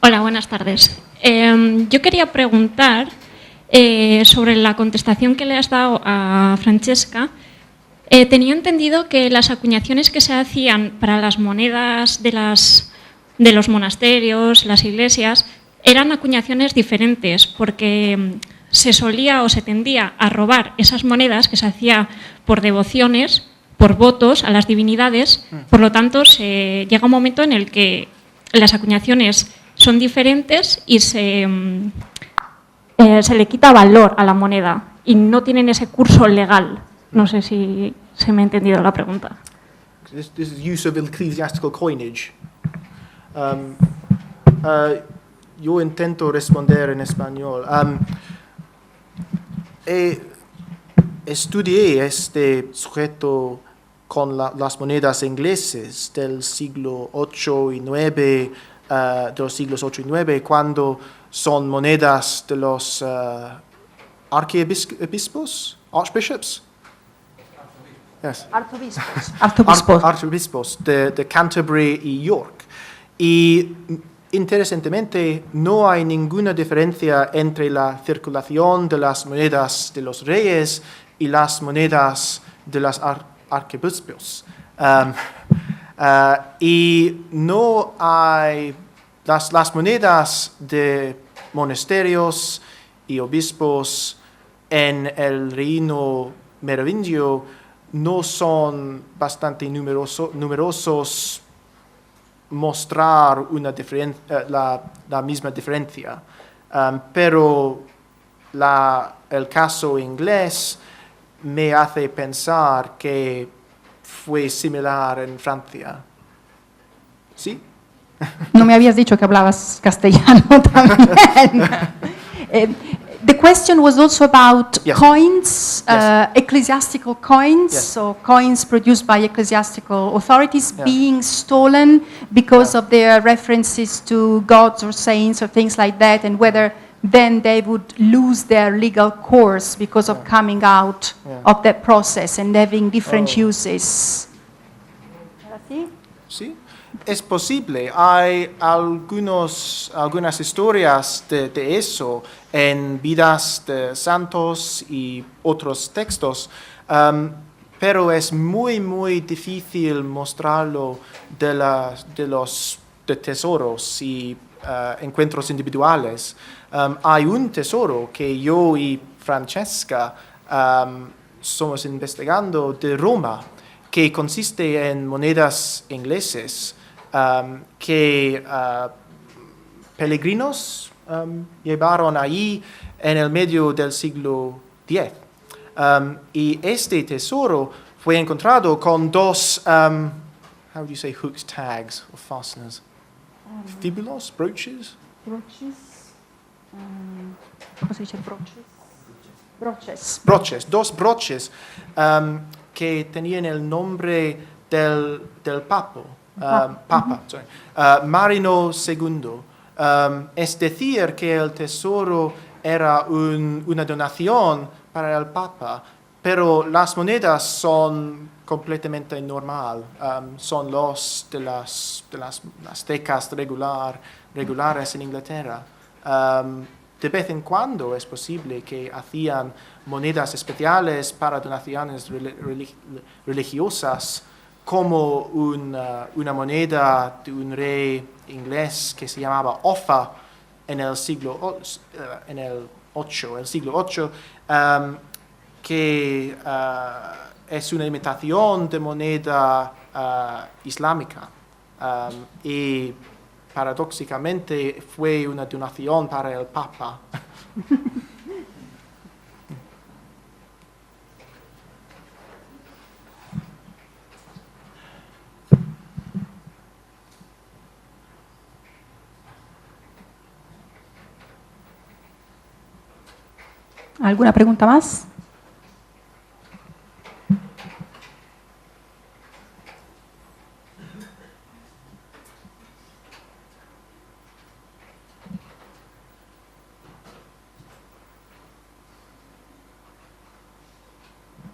Hola, buenas tardes. Yo quería preguntar sobre la contestación que le has dado a Francesca. Tenía entendido que las acuñaciones que se hacían para las monedas de los monasterios, las iglesias, eran acuñaciones diferentes porque se solía o se tendía a robar esas monedas que se hacía por devociones, por votos a las divinidades. Por lo tanto, llega un momento en el que las acuñaciones son diferentes y se le quita valor a la moneda y no tienen ese curso legal. No sé si se me ha entendido la pregunta. This is use of ecclesiastical coinage. Yo intento responder en español. Estudié este sujeto con las monedas inglesas del siglo 8 y 9, de los siglos 8 y 9, cuando son monedas de los archiebispos, archbishops. Yes. Arzobispos de Canterbury y York. Y interesantemente, no hay ninguna diferencia entre la circulación de las monedas de los reyes y las monedas de los arzobispos. Y no hay las monedas de monasterios y obispos en el reino merovingio no son bastante numerosos mostrar la misma diferencia. Pero el caso inglés me hace pensar que fue similar en Francia. ¿Sí? No me habías dicho que hablabas castellano también. The question was also about Yes. coins, Yes. ecclesiastical coins, Yes. so coins produced by ecclesiastical authorities Yeah. being stolen because Yeah. of their references to gods or saints or things like that, and whether then they would lose their legal course because of coming out Yeah. of that process and having different Oh. uses. Sí, es posible. Hay algunas historias de eso en vidas de santos y otros textos, pero es muy difícil mostrarlo de tesoros y encuentros individuales. Hay un tesoro que yo y Francesca somos investigando de Roma, que consiste en monedas inglesas que peregrinos llevaron allí en el medio del siglo X. Y este tesoro fue encontrado con dos, how would you say hooks, tags, or fasteners? Fibulos, brooches? Broches. ¿Cómo se dice broches? Broches. Broches, dos broches que tenían el nombre del Papa, sorry, Marino II. Es decir, que el tesoro era una donación para el Papa, pero las monedas son completamente normal, son los de las aztecas regulares en Inglaterra. De vez en cuando es posible que hacían monedas especiales para donaciones religiosas, como una moneda de un rey inglés que se llamaba Offa en el siglo VIII, que es una imitación de moneda islámica, y paradójicamente fue una donación para el Papa. ¿Alguna pregunta más?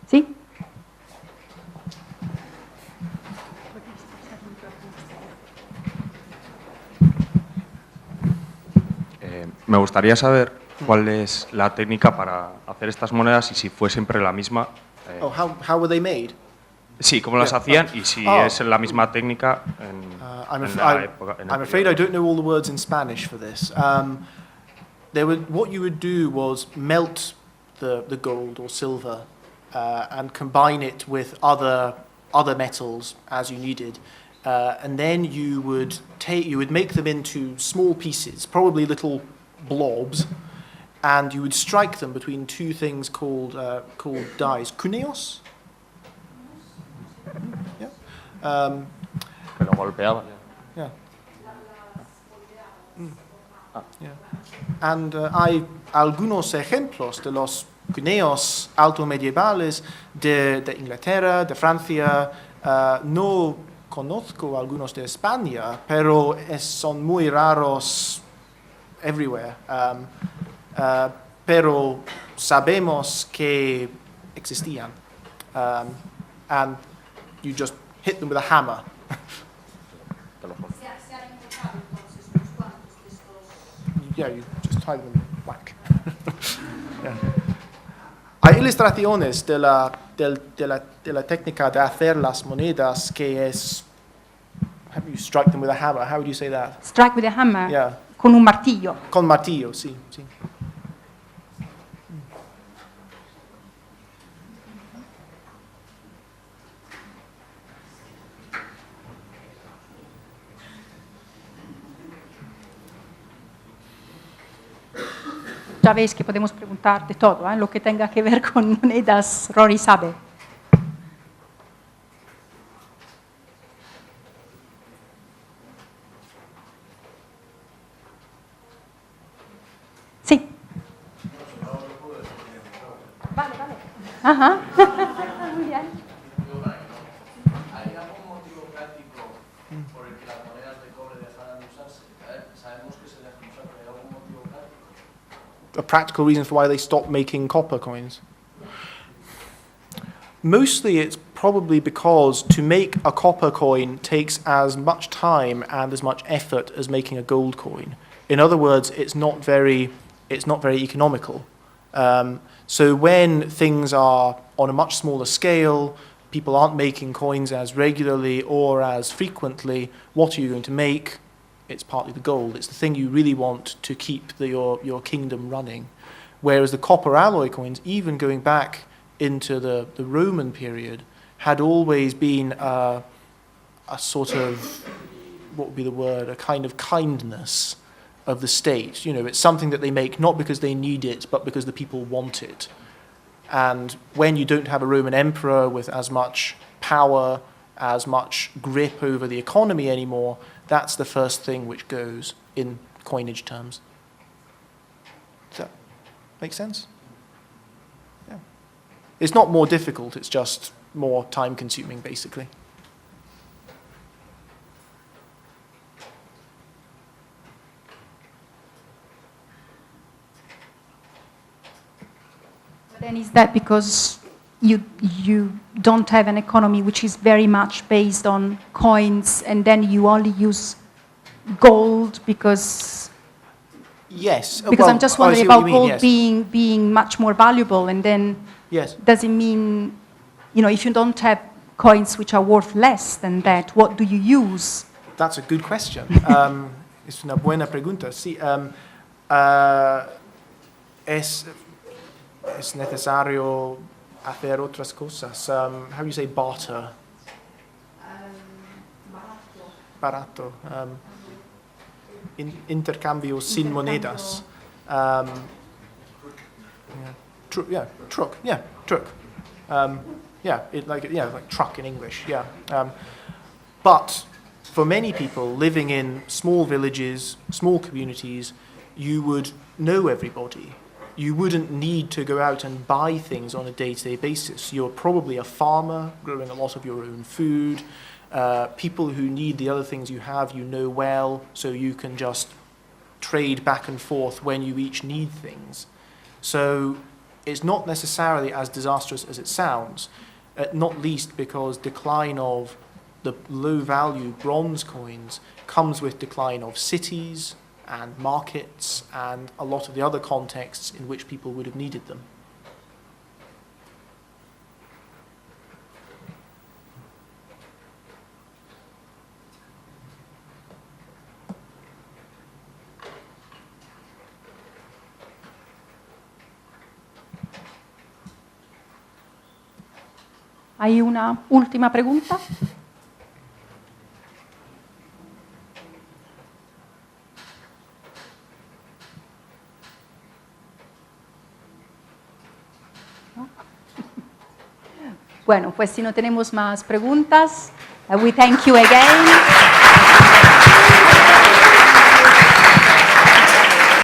¿Sí? Me gustaría saber cuál es la técnica para hacer estas monedas y si fue siempre la misma. How were they made? Sí, cómo las hacían y si es la misma técnica en la época. I'm afraid I don't know all the words in Spanish for this. What you would do was melt the gold or silver and combine it with other metals as you needed, and then you would make them into small pieces, probably little blobs, and you would strike them between two things called dies, cuneos. Yeah. Que lo golpeaban. Yeah. Yeah. And hay algunos ejemplos de los cuneos altomedievales de Inglaterra, de Francia. No conozco algunos de España, pero son muy raros everywhere. Pero sabemos que existían. And you just hit them with a hammer. Yeah, you just tie them in whack. Yeah. Hay ilustraciones de la técnica de hacer las monedas que es, how do you strike them with a hammer? How would you say that? Strike with a hammer. Yeah. Con un martillo. Con martillo, sí, sí. Ya veis que podemos preguntar de todo, lo que tenga que ver con monedas, Rory sabe. Sí. Vale, vale. Ajá. Muy bien. ¿Hay algún motivo práctico por el que las monedas de cobre dejaran de usarse? Sabemos que se dejan de usar, pero ¿hay algún motivo práctico? A practical reason for why they stopped making copper coins? Mostly it's probably because to make a copper coin takes as much time and as much effort as making a gold coin. In other words, it's not very economical. So when things are on a much smaller scale, people aren't making coins as regularly or as frequently, what are you going to make? It's partly the gold. It's the thing you really want to keep your kingdom running. Whereas the copper alloy coins, even going back into the Roman period, had always been a sort of, what would be the word, a kind of kindness of the state. You know, it's something that they make not because they need it, but because the people want it. And when you don't have a Roman emperor with as much power, as much grip over the economy anymore, that's the first thing which goes in coinage terms. Does that make sense? Yeah. It's not more difficult, it's just more time consuming, basically. Then is that because you don't have an economy which is very much based on coins, and then you only use gold because Yes. Because I'm just I wondering see what about you mean, gold yes. being much more valuable, and then Yes. does it mean, if you don't have coins which are worth less than that, what do you use? That's a good question. Es una buena pregunta. Sí. Es necesario hacer otras cosas. How do you say barter? Barato. Intercambio sin monedas. Truck. Like truck in English. Yeah. But for many people living in small villages, small communities, you would know everybody. You wouldn't need to go out and buy things on a day-to-day basis. You're probably a farmer growing a lot of your own food. People who need the other things you have, you know well, so you can just trade back and forth when you each need things. So it's not necessarily as disastrous as it sounds, not least because decline of the low-value bronze coins comes with decline of cities and markets and a lot of the other contexts in which people would have needed them. ¿Hay una última pregunta? ¿No? Bueno, pues si no tenemos más preguntas, we thank you again.